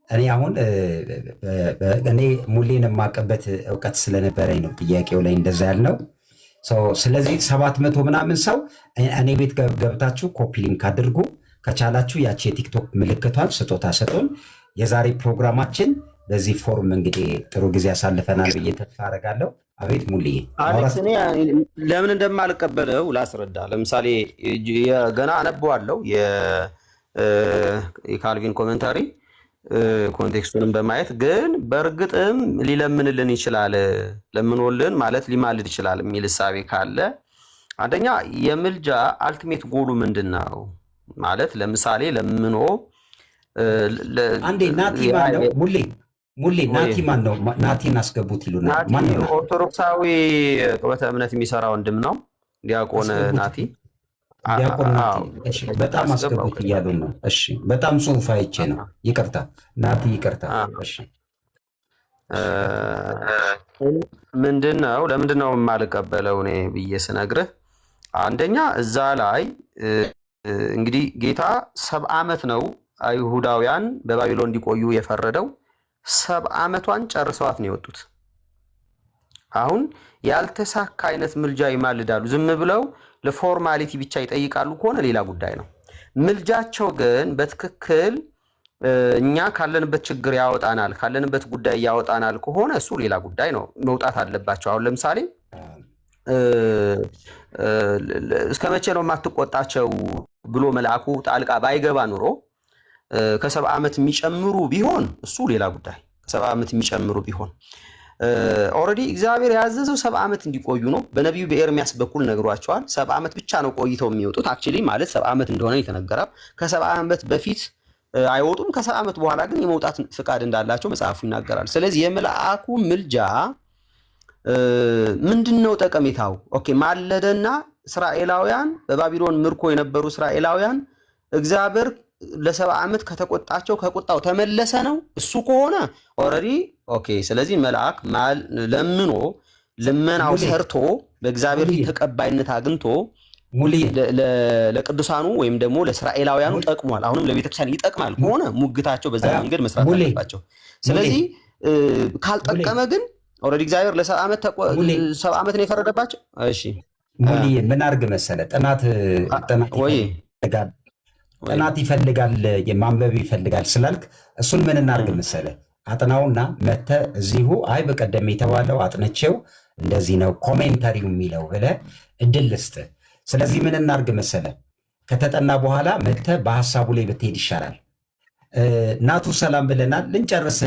Speaker 3: እኔ አሁን እኔ ሙሌን የማውቅበት እውቀት ስለነበረኝ ነው ጥያቄው ላይ እንደዛ ያልነው። ስለዚህ 700 ምናምን ሰው እኔ ቤት ገብታችሁ ኮፒ ሊንክ አድርጉ። ከቻላችሁ ያቺ የቲክቶክ ምልክቷን ስጦታ ስጡን። የዛሬ ፕሮግራማችን በዚህ ፎርም እንግዲህ ጥሩ ጊዜ ያሳልፈናል ብዬ ተስፋ አደርጋለሁ። አቤት ሙልዬ።
Speaker 6: አሌክስ እኔ ለምን እንደማልቀበለው ላስረዳ። ለምሳሌ ገና አነበዋለሁ የካልቪን ኮሜንታሪ ኮንቴክስቱንም በማየት ግን በእርግጥም ሊለምንልን ይችላል፣ ለምኖልን ማለት ሊማልድ ይችላል የሚል እሳቤ ካለ አንደኛ የምልጃ አልቲሜት ጎሉ ምንድን ነው ማለት ለምሳሌ ለምኖ
Speaker 3: አንዴ ናቲ ማን ነው? ሙሌ ናቲ ማን ነው? ናቲን አስገቡት ይሉናል። ማን ነው?
Speaker 6: ኦርቶዶክሳዊ ጡረተ እምነት የሚሰራ ወንድም ነው፣ ዲያቆን ናቲ።
Speaker 3: ዲያቆን ናቲ እሺ፣ በጣም አስገቡት እያሉ ነው። እሺ፣ በጣም ጽሁፍ አይቼ ነው። ይቅርታ ናቲ፣ ይቅርታ። እሺ፣
Speaker 6: ምንድን ነው ለምንድን ነው የማልቀበለው እኔ ብዬ ስነግርህ አንደኛ እዛ ላይ እንግዲህ ጌታ 70 ዓመት ነው አይሁዳውያን በባቢሎን እንዲቆዩ የፈረደው። 70 ዓመቷን ጨርሰዋት ነው የወጡት። አሁን ያልተሳካ አይነት ምልጃ ይማልዳሉ። ዝም ብለው ለፎርማሊቲ ብቻ ይጠይቃሉ ከሆነ ሌላ ጉዳይ ነው። ምልጃቸው ግን በትክክል እኛ ካለንበት ችግር ያወጣናል፣ ካለንበት ጉዳይ ያወጣናል ከሆነ እሱ ሌላ ጉዳይ ነው። መውጣት አለባቸው። አሁን ለምሳሌ እስከ መቼ ነው የማትቆጣቸው ብሎ መልአኩ ጣልቃ ባይገባ ኑሮ ከ70 ዓመት የሚጨምሩ ቢሆን እሱ ሌላ ጉዳይ። ከ70 ዓመት የሚጨምሩ ቢሆን ኦልሬዲ እግዚአብሔር ያዘዘው 70 ዓመት እንዲቆዩ ነው። በነቢዩ በኤርሚያስ በኩል ነግሯቸዋል። 70 ዓመት ብቻ ነው ቆይተው የሚወጡት። አክቹሊ ማለት 70 ዓመት እንደሆነ የተነገረው ከ70 ዓመት በፊት አይወጡም። ከ70 ዓመት በኋላ ግን የመውጣት ፍቃድ እንዳላቸው መጽሐፉ ይናገራል። ስለዚህ የመልአኩ ምልጃ ምንድነው ጠቀሜታው? ኦኬ ማለደና እስራኤላውያን በባቢሎን ምርኮ የነበሩ እስራኤላውያን እግዚአብሔር ለ70 ዓመት ከተቆጣቸው ከቁጣው ተመለሰ ነው። እሱ ከሆነ ኦልሬዲ ኦኬ። ስለዚህ መልአክ ለምኖ ልመናው ሰርቶ በእግዚአብሔር ፊት ተቀባይነት አግኝቶ ለቅዱሳኑ ወይም ደግሞ ለእስራኤላውያኑ ጠቅሟል። አሁንም ለቤተክርስቲያን ይጠቅማል ከሆነ ሙግታቸው በዛ መንገድ መስራት አለባቸው። ስለዚህ ካልጠቀመ ግን ኦልሬዲ እግዚአብሔር ለ70 ዓመት ነው የፈረደባቸው። እሺ
Speaker 3: ሙሊ ምን አድርግ መሰለህ ጥናት ይፈልጋል ማንበብ ይፈልጋል ስላልክ እሱን ምን እናድርግ መሰለህ አጥናውና መተህ እዚሁ አይ በቀደም የተባለው አጥነቼው እንደዚህ ነው ኮሜንታሪው የሚለው ብለህ እድል ልስጥህ። ስለዚህ ምን እናድርግ መሰለህ ከተጠና በኋላ መተህ በሀሳቡ ላይ ብትሄድ ይሻላል። ናቱ ሰላም ብለናል ልንጨርስ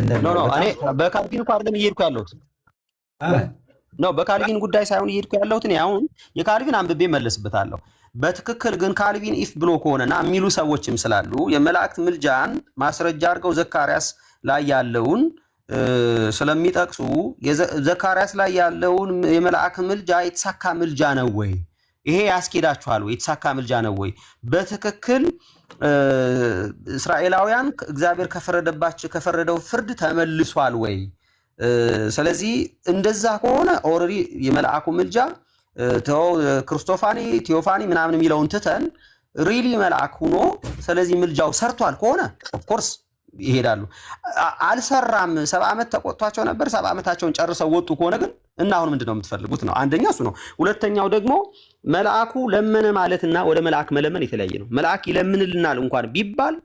Speaker 6: በካልቪን እኮ አይደለም እየሄድኩ ያለሁት በካልቪን ጉዳይ ሳይሆን እየሄድኩ ያለሁት እኔ አሁን የካልቪን አንብቤ መለስበታለሁ። በትክክል ግን ካልቪን ኢፍ ብሎ ከሆነና የሚሉ ሰዎችም ስላሉ የመላእክት ምልጃን ማስረጃ አድርገው ዘካርያስ ላይ ያለውን ስለሚጠቅሱ ዘካርያስ ላይ ያለውን የመላእክ ምልጃ የተሳካ ምልጃ ነው ወይ? ይሄ ያስኬዳችኋል ወይ? የተሳካ ምልጃ ነው ወይ? በትክክል እስራኤላውያን እግዚአብሔር ከፈረደው ፍርድ ተመልሷል ወይ? ስለዚህ እንደዛ ከሆነ ኦልሬዲ የመልአኩ ምልጃ ክርስቶፋኒ ቴዎፋኒ ምናምን የሚለውን ትተን ሪሊ መልአክ ሆኖ ስለዚህ ምልጃው ሰርቷል ከሆነ ኦፍኮርስ ይሄዳሉ። አልሰራም 70 ዓመት ተቆጥቷቸው ነበር 70 ዓመታቸውን ጨርሰው ወጡ ከሆነ ግን እና አሁን ምንድነው የምትፈልጉት ነው? አንደኛ እሱ ነው። ሁለተኛው ደግሞ መልአኩ ለመነ ማለትና ወደ መልአክ መለመን የተለያየ ነው። መልአክ ይለምንልናል እንኳን ቢባል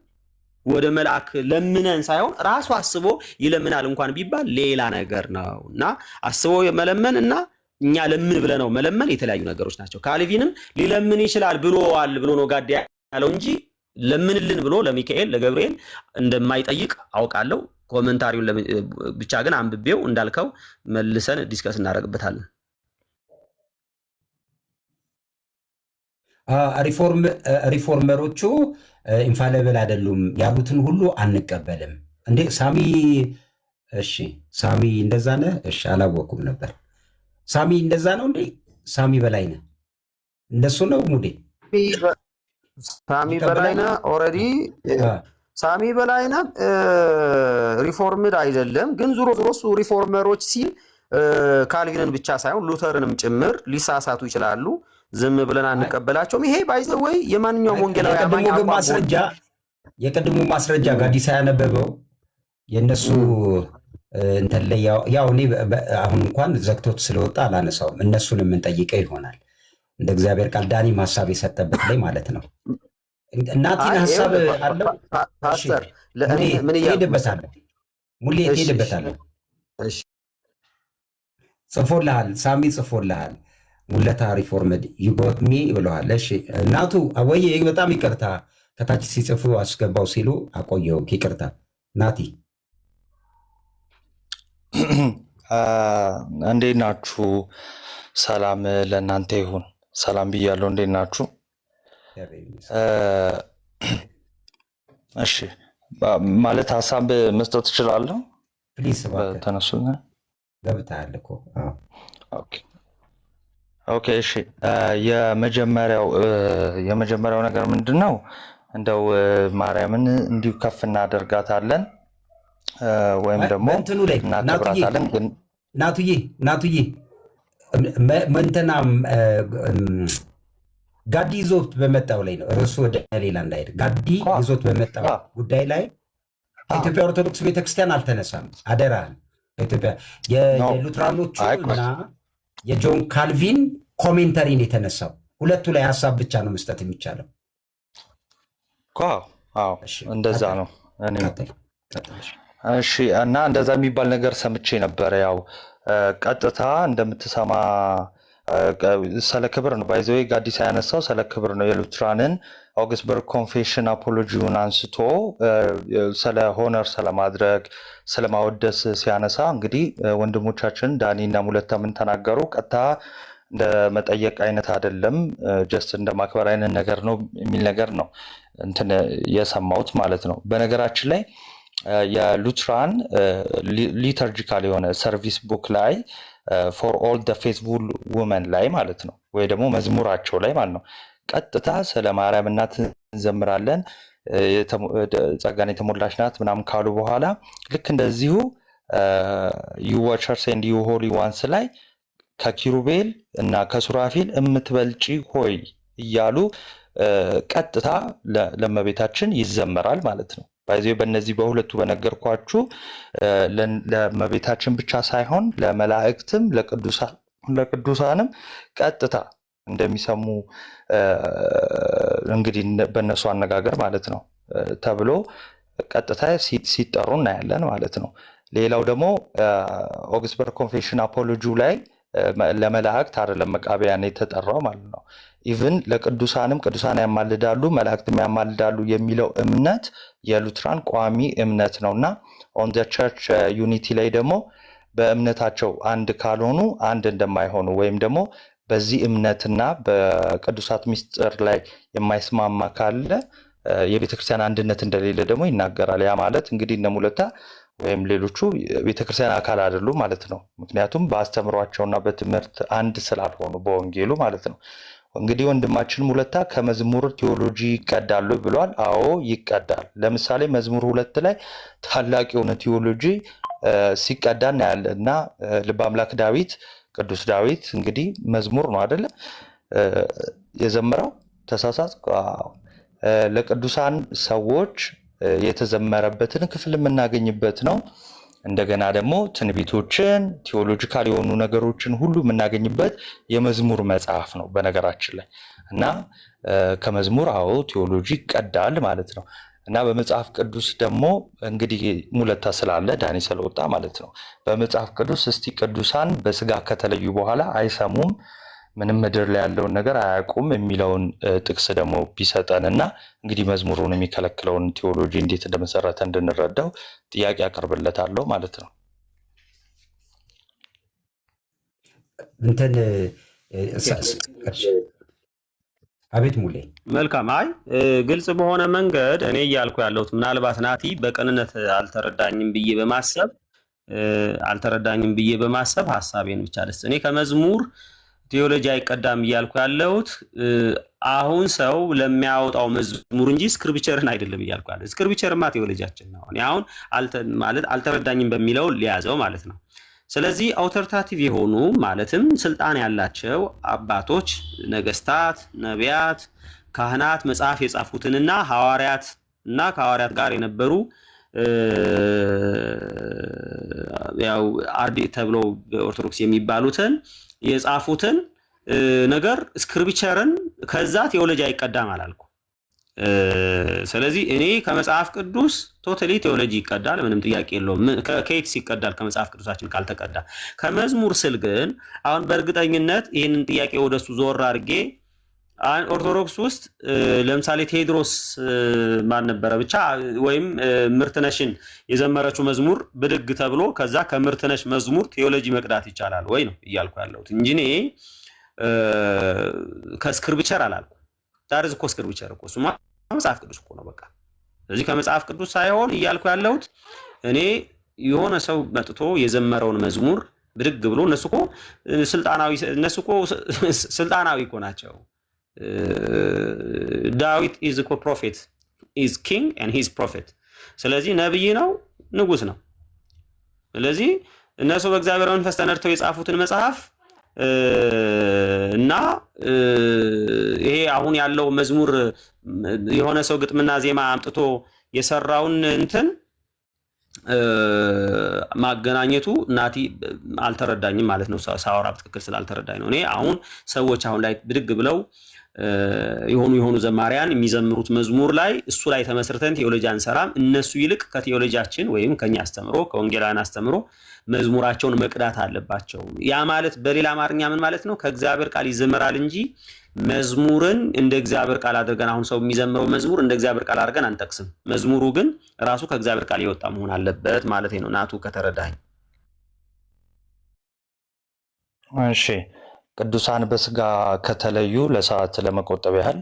Speaker 6: ወደ መልአክ ለምነን ሳይሆን ራሱ አስቦ ይለምናል እንኳን ቢባል ሌላ ነገር ነው እና አስቦ መለመን እና እኛ ለምን ብለ ነው መለመን የተለያዩ ነገሮች ናቸው። ካልቪንም ሊለምን ይችላል ብሎ ነው ጋድ ያለው እንጂ ለምንልን ብሎ ለሚካኤል ለገብርኤል እንደማይጠይቅ አውቃለሁ። ኮሜንታሪውን ብቻ ግን አንብቤው እንዳልከው መልሰን ዲስከስ እናደርግበታለን።
Speaker 3: ሪፎርመሮቹ ኢንፋሊብል አይደሉም ያሉትን ሁሉ አንቀበልም እንዴ ሳሚ? እሺ ሳሚ እንደዛ ነህ? እሺ አላወኩም ነበር። ሳሚ እንደዛ ነው እንዴ? ሳሚ በላይነህ እንደሱ ነው ሙዴ?
Speaker 6: ሳሚ በላይነህ ኦልሬዲ ሳሚ በላይነህ ሪፎርምድ አይደለም፣ ግን ዙሮ እሱ ሪፎርመሮች ሲል ካልቪንን ብቻ ሳይሆን ሉተርንም ጭምር ሊሳሳቱ ይችላሉ። ዝም ብለን አንቀበላቸውም። ይሄ ባይዘው ወይ የማንኛውም ወንጌላዊ
Speaker 3: የቅድሙ ማስረጃ ጋዲሳ ያነበበው የነሱ እንትን ላይ ያው እኔ አሁን እንኳን ዘግቶት ስለወጣ አላነሳውም። እነሱን የምንጠይቀው ይሆናል እንደ እግዚአብሔር ቃል ዳኒም ሀሳብ የሰጠበት ላይ ማለት ነው። እናቲን ሀሳብ አለው
Speaker 6: ፓስተር
Speaker 3: ምን እሄድበታለሁ ሙሌ ትሄድበታለህ። ጽፎልሃል፣ ሳሚ ጽፎልሃል። ሙለታ ሪፎርምድ ይጎትሚ ብለዋል። እሺ እናቱ አወዬ በጣም ይቅርታ ከታች ሲጽፉ አስገባው ሲሉ አቆየው። ይቅርታ ናቲ።
Speaker 8: እንዴት ናችሁ? ሰላም ለእናንተ ይሁን። ሰላም ብያለሁ። እንዴት ናችሁ? እሺ ማለት ሀሳብ መስጠት እችላለሁ? ተነሱ።
Speaker 3: ገብተሃል እኮ።
Speaker 8: ኦኬ እሺ። የመጀመሪያው ነገር ምንድን ነው? እንደው ማርያምን እንዲሁ ከፍ እናደርጋታለን ወይም ደግሞ እናከብራታለን። ግን
Speaker 3: ናቱዬ መንተና ጋዲ ይዞት በመጣው ላይ ነው እርሱ ወደ ሌላ እንዳይሄድ ጋዲ ይዞት በመጣው ጉዳይ ላይ የኢትዮጵያ ኦርቶዶክስ ቤተክርስቲያን አልተነሳም። አደራህን ኢትዮጵያ የሉትራኖቹ እና የጆን ካልቪን ኮሜንተሪን የተነሳው ሁለቱ ላይ ሀሳብ ብቻ ነው መስጠት የሚቻለው።
Speaker 8: እንደዛ ነው። እሺ እና እንደዛ የሚባል ነገር ሰምቼ ነበረ። ያው ቀጥታ እንደምትሰማ ስለ ክብር ነው ባይዘዌ ጋዲሳ ያነሳው ስለ ክብር ነው። የሉትራንን ኦግስበርግ ኮንፌሽን አፖሎጂውን አንስቶ ስለ ሆነር ስለማድረግ ስለማወደስ ሲያነሳ እንግዲህ ወንድሞቻችን ዳኒ እና ሙለታ ምን ተናገሩ? ቀጥታ እንደ መጠየቅ አይነት አይደለም፣ ጀስት እንደ ማክበር አይነት ነገር ነው የሚል ነገር ነው እንትን የሰማሁት ማለት ነው። በነገራችን ላይ የሉትራን ሊተርጂካል የሆነ ሰርቪስ ቡክ ላይ ፎር ኦል ደ ፌዝፉል ውመን ላይ ማለት ነው፣ ወይ ደግሞ መዝሙራቸው ላይ ማለት ነው፣ ቀጥታ ስለ ማርያም እናት እንዘምራለን ጸጋን የተሞላች ናት ምናምን ካሉ በኋላ ልክ እንደዚሁ ዩ ዋቸርስ ኤንድ ዩ ሆሊ ዋንስ ላይ ከኪሩቤል እና ከሱራፊል የምትበልጪ ሆይ እያሉ ቀጥታ ለእመቤታችን ይዘመራል ማለት ነው። ባይዘው በእነዚህ በሁለቱ በነገርኳችሁ ለእመቤታችን ብቻ ሳይሆን ለመላእክትም ለቅዱሳንም ቀጥታ እንደሚሰሙ እንግዲህ በእነሱ አነጋገር ማለት ነው ተብሎ ቀጥታ ሲጠሩ እናያለን ማለት ነው። ሌላው ደግሞ ኦግስበርግ ኮንፌሽን አፖሎጂ ላይ ለመላእክት አይደለም መቃቢያን የተጠራው ማለት ነው። ኢቭን ለቅዱሳንም ቅዱሳን ያማልዳሉ መላእክትም ያማልዳሉ የሚለው እምነት የሉትራን ቋሚ እምነት ነውና ኦን ዘ ቸርች ዩኒቲ ላይ ደግሞ በእምነታቸው አንድ ካልሆኑ አንድ እንደማይሆኑ ወይም ደግሞ በዚህ እምነትና በቅዱሳት ምስጢር ላይ የማይስማማ ካለ የቤተክርስቲያን አንድነት እንደሌለ ደግሞ ይናገራል። ያ ማለት እንግዲህ እነ ሙለታ ወይም ሌሎቹ ቤተክርስቲያን አካል አይደሉም ማለት ነው። ምክንያቱም በአስተምሯቸውና በትምህርት አንድ ስላልሆኑ በወንጌሉ ማለት ነው። እንግዲህ ወንድማችን ሙለታ ከመዝሙር ቴዎሎጂ ይቀዳሉ ብሏል። አዎ ይቀዳል። ለምሳሌ መዝሙር 2 ላይ ታላቅ የሆነ ቴዎሎጂ ሲቀዳ እናያለን እና ልበ አምላክ ዳዊት ቅዱስ ዳዊት እንግዲህ መዝሙር ነው አይደለ የዘመረው? ተሳሳት ለቅዱሳን ሰዎች የተዘመረበትን ክፍል የምናገኝበት ነው። እንደገና ደግሞ ትንቢቶችን ቴዎሎጂካል የሆኑ ነገሮችን ሁሉ የምናገኝበት የመዝሙር መጽሐፍ ነው በነገራችን ላይ እና ከመዝሙር አዎ ቴዎሎጂ ይቀዳል ማለት ነው። እና በመጽሐፍ ቅዱስ ደግሞ እንግዲህ ሙለታ ስላለ ዳኒ ስለወጣ ማለት ነው። በመጽሐፍ ቅዱስ እስቲ ቅዱሳን በስጋ ከተለዩ በኋላ አይሰሙም፣ ምንም ምድር ላይ ያለውን ነገር አያውቁም የሚለውን ጥቅስ ደግሞ ቢሰጠን እና እንግዲህ መዝሙሩን የሚከለክለውን ቴዎሎጂ እንዴት እንደመሰረተ እንድንረዳው ጥያቄ አቀርብለታለሁ ማለት ነው።
Speaker 3: እንትን አቤት ሙሌ
Speaker 6: መልካም። አይ ግልጽ በሆነ መንገድ እኔ እያልኩ ያለሁት ምናልባት ናቲ በቅንነት አልተረዳኝም ብዬ በማሰብ ሀሳቤን ብቻ ልስጥ። እኔ ከመዝሙር ቴዎሎጂ አይቀዳም እያልኩ ያለሁት አሁን ሰው ለሚያወጣው መዝሙር እንጂ ስክሪፕቸርን አይደለም እያልኩ ያለሁት። ስክሪፕቸርማ ቴዎሎጂያችን ነው። እኔ አሁን አልተረዳኝም በሚለው ሊያዘው ማለት ነው። ስለዚህ አውቶሪታቲቭ የሆኑ ማለትም ስልጣን ያላቸው አባቶች፣ ነገስታት፣ ነቢያት፣ ካህናት መጽሐፍ የጻፉትንና ሐዋርያት እና ከሐዋርያት ጋር የነበሩ ያው አርድእት ተብለው በኦርቶዶክስ የሚባሉትን የጻፉትን ነገር ስክሪፕቸርን ከዛ ቴዎሎጂ አይቀዳም አላልኩ። ስለዚህ እኔ ከመጽሐፍ ቅዱስ ቶታሊ ቴዎሎጂ ይቀዳል፣ ምንም ጥያቄ የለውም። ከየትስ ይቀዳል ከመጽሐፍ ቅዱሳችን ካልተቀዳ? ከመዝሙር ስል ግን አሁን በእርግጠኝነት ይህንን ጥያቄ ወደሱ ዞር አድርጌ ኦርቶዶክስ ውስጥ ለምሳሌ ቴዎድሮስ ማን ነበረ ብቻ ወይም ምርትነሽን የዘመረችው መዝሙር ብድግ ተብሎ ከዛ ከምርትነሽ መዝሙር ቴዎሎጂ መቅዳት ይቻላል ወይ ነው እያልኩ ያለሁት እንጂ እኔ ከስክሪፕቸር አላልኩ። ዳርዝ እኮ ስክሪፕቸር እኮ እሱማ መጽሐፍ ቅዱስ እኮ ነው በቃ። ስለዚህ ከመጽሐፍ ቅዱስ ሳይሆን እያልኩ ያለሁት እኔ የሆነ ሰው መጥቶ የዘመረውን መዝሙር ብድግ ብሎ እነሱ እኮ ስልጣናዊ እኮ ናቸው። ዳዊት ኢዝ እኮ ፕሮፌት ኢዝ ኪንግ ኤንድ ሂዝ ፕሮፌት። ስለዚህ ነብይ ነው፣ ንጉስ ነው። ስለዚህ እነሱ በእግዚአብሔር መንፈስ ተነድተው የጻፉትን መጽሐፍ እና ይሄ አሁን ያለው መዝሙር የሆነ ሰው ግጥምና ዜማ አምጥቶ የሰራውን እንትን ማገናኘቱ ናቲ አልተረዳኝም ማለት ነው። ሳወራ በትክክል ስላልተረዳኝ ነው። እኔ አሁን ሰዎች አሁን ላይ ብድግ ብለው የሆኑ ዘማሪያን የሚዘምሩት መዝሙር ላይ እሱ ላይ ተመስርተን ቴዎሎጂ አንሰራም። እነሱ ይልቅ ከቴዎሎጂያችን ወይም ከኛ አስተምሮ ከወንጌላውያን አስተምሮ መዝሙራቸውን መቅዳት አለባቸው። ያ ማለት በሌላ አማርኛ ምን ማለት ነው? ከእግዚአብሔር ቃል ይዘመራል እንጂ መዝሙርን እንደ እግዚአብሔር ቃል አድርገን አሁን ሰው የሚዘምረው መዝሙር እንደ እግዚአብሔር ቃል አድርገን አንጠቅስም። መዝሙሩ ግን ራሱ ከእግዚአብሔር ቃል የወጣ መሆን አለበት ማለት ነው። ናቱ ከተረዳኝ።
Speaker 8: እሺ፣ ቅዱሳን በስጋ ከተለዩ ለሰዓት ለመቆጠብ ያህል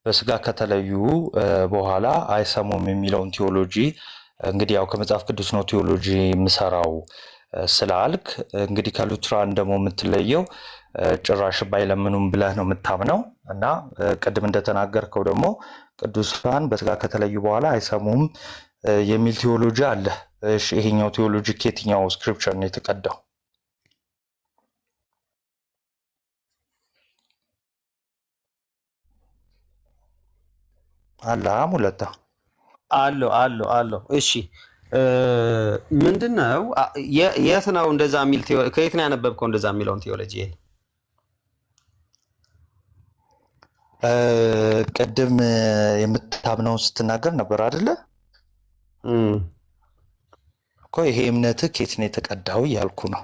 Speaker 8: በስጋ ከተለዩ በኋላ አይሰሙም የሚለውን ቴዎሎጂ እንግዲህ ያው ከመጽሐፍ ቅዱስ ነው ቴዎሎጂ የምሰራው ስላልክ እንግዲህ ከሉትራን ደግሞ የምትለየው ጭራሽ ባይለምኑም ብለህ ነው የምታምነው እና ቅድም እንደተናገርከው ደግሞ ቅዱሳን በስጋ ከተለዩ በኋላ አይሰሙም የሚል ቴዎሎጂ አለ። እሺ፣ ይሄኛው ቴዎሎጂ ከየትኛው ስክሪፕቸር ነው የተቀዳው? አላም ሁለታ
Speaker 6: አሎ እሺ፣ ምንድነው የት ነው እንደዛ የሚል ከየት ነው ያነበብከው እንደዛ የሚለውን ቴዎሎጂ?
Speaker 8: ቅድም የምታምነው ስትናገር ነበር አይደለ እኮ። ይሄ እምነትህ ከየት ነው የተቀዳው እያልኩ ነው።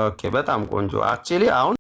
Speaker 6: ኦኬ፣ በጣም ቆንጆ። አክቹሊ አሁን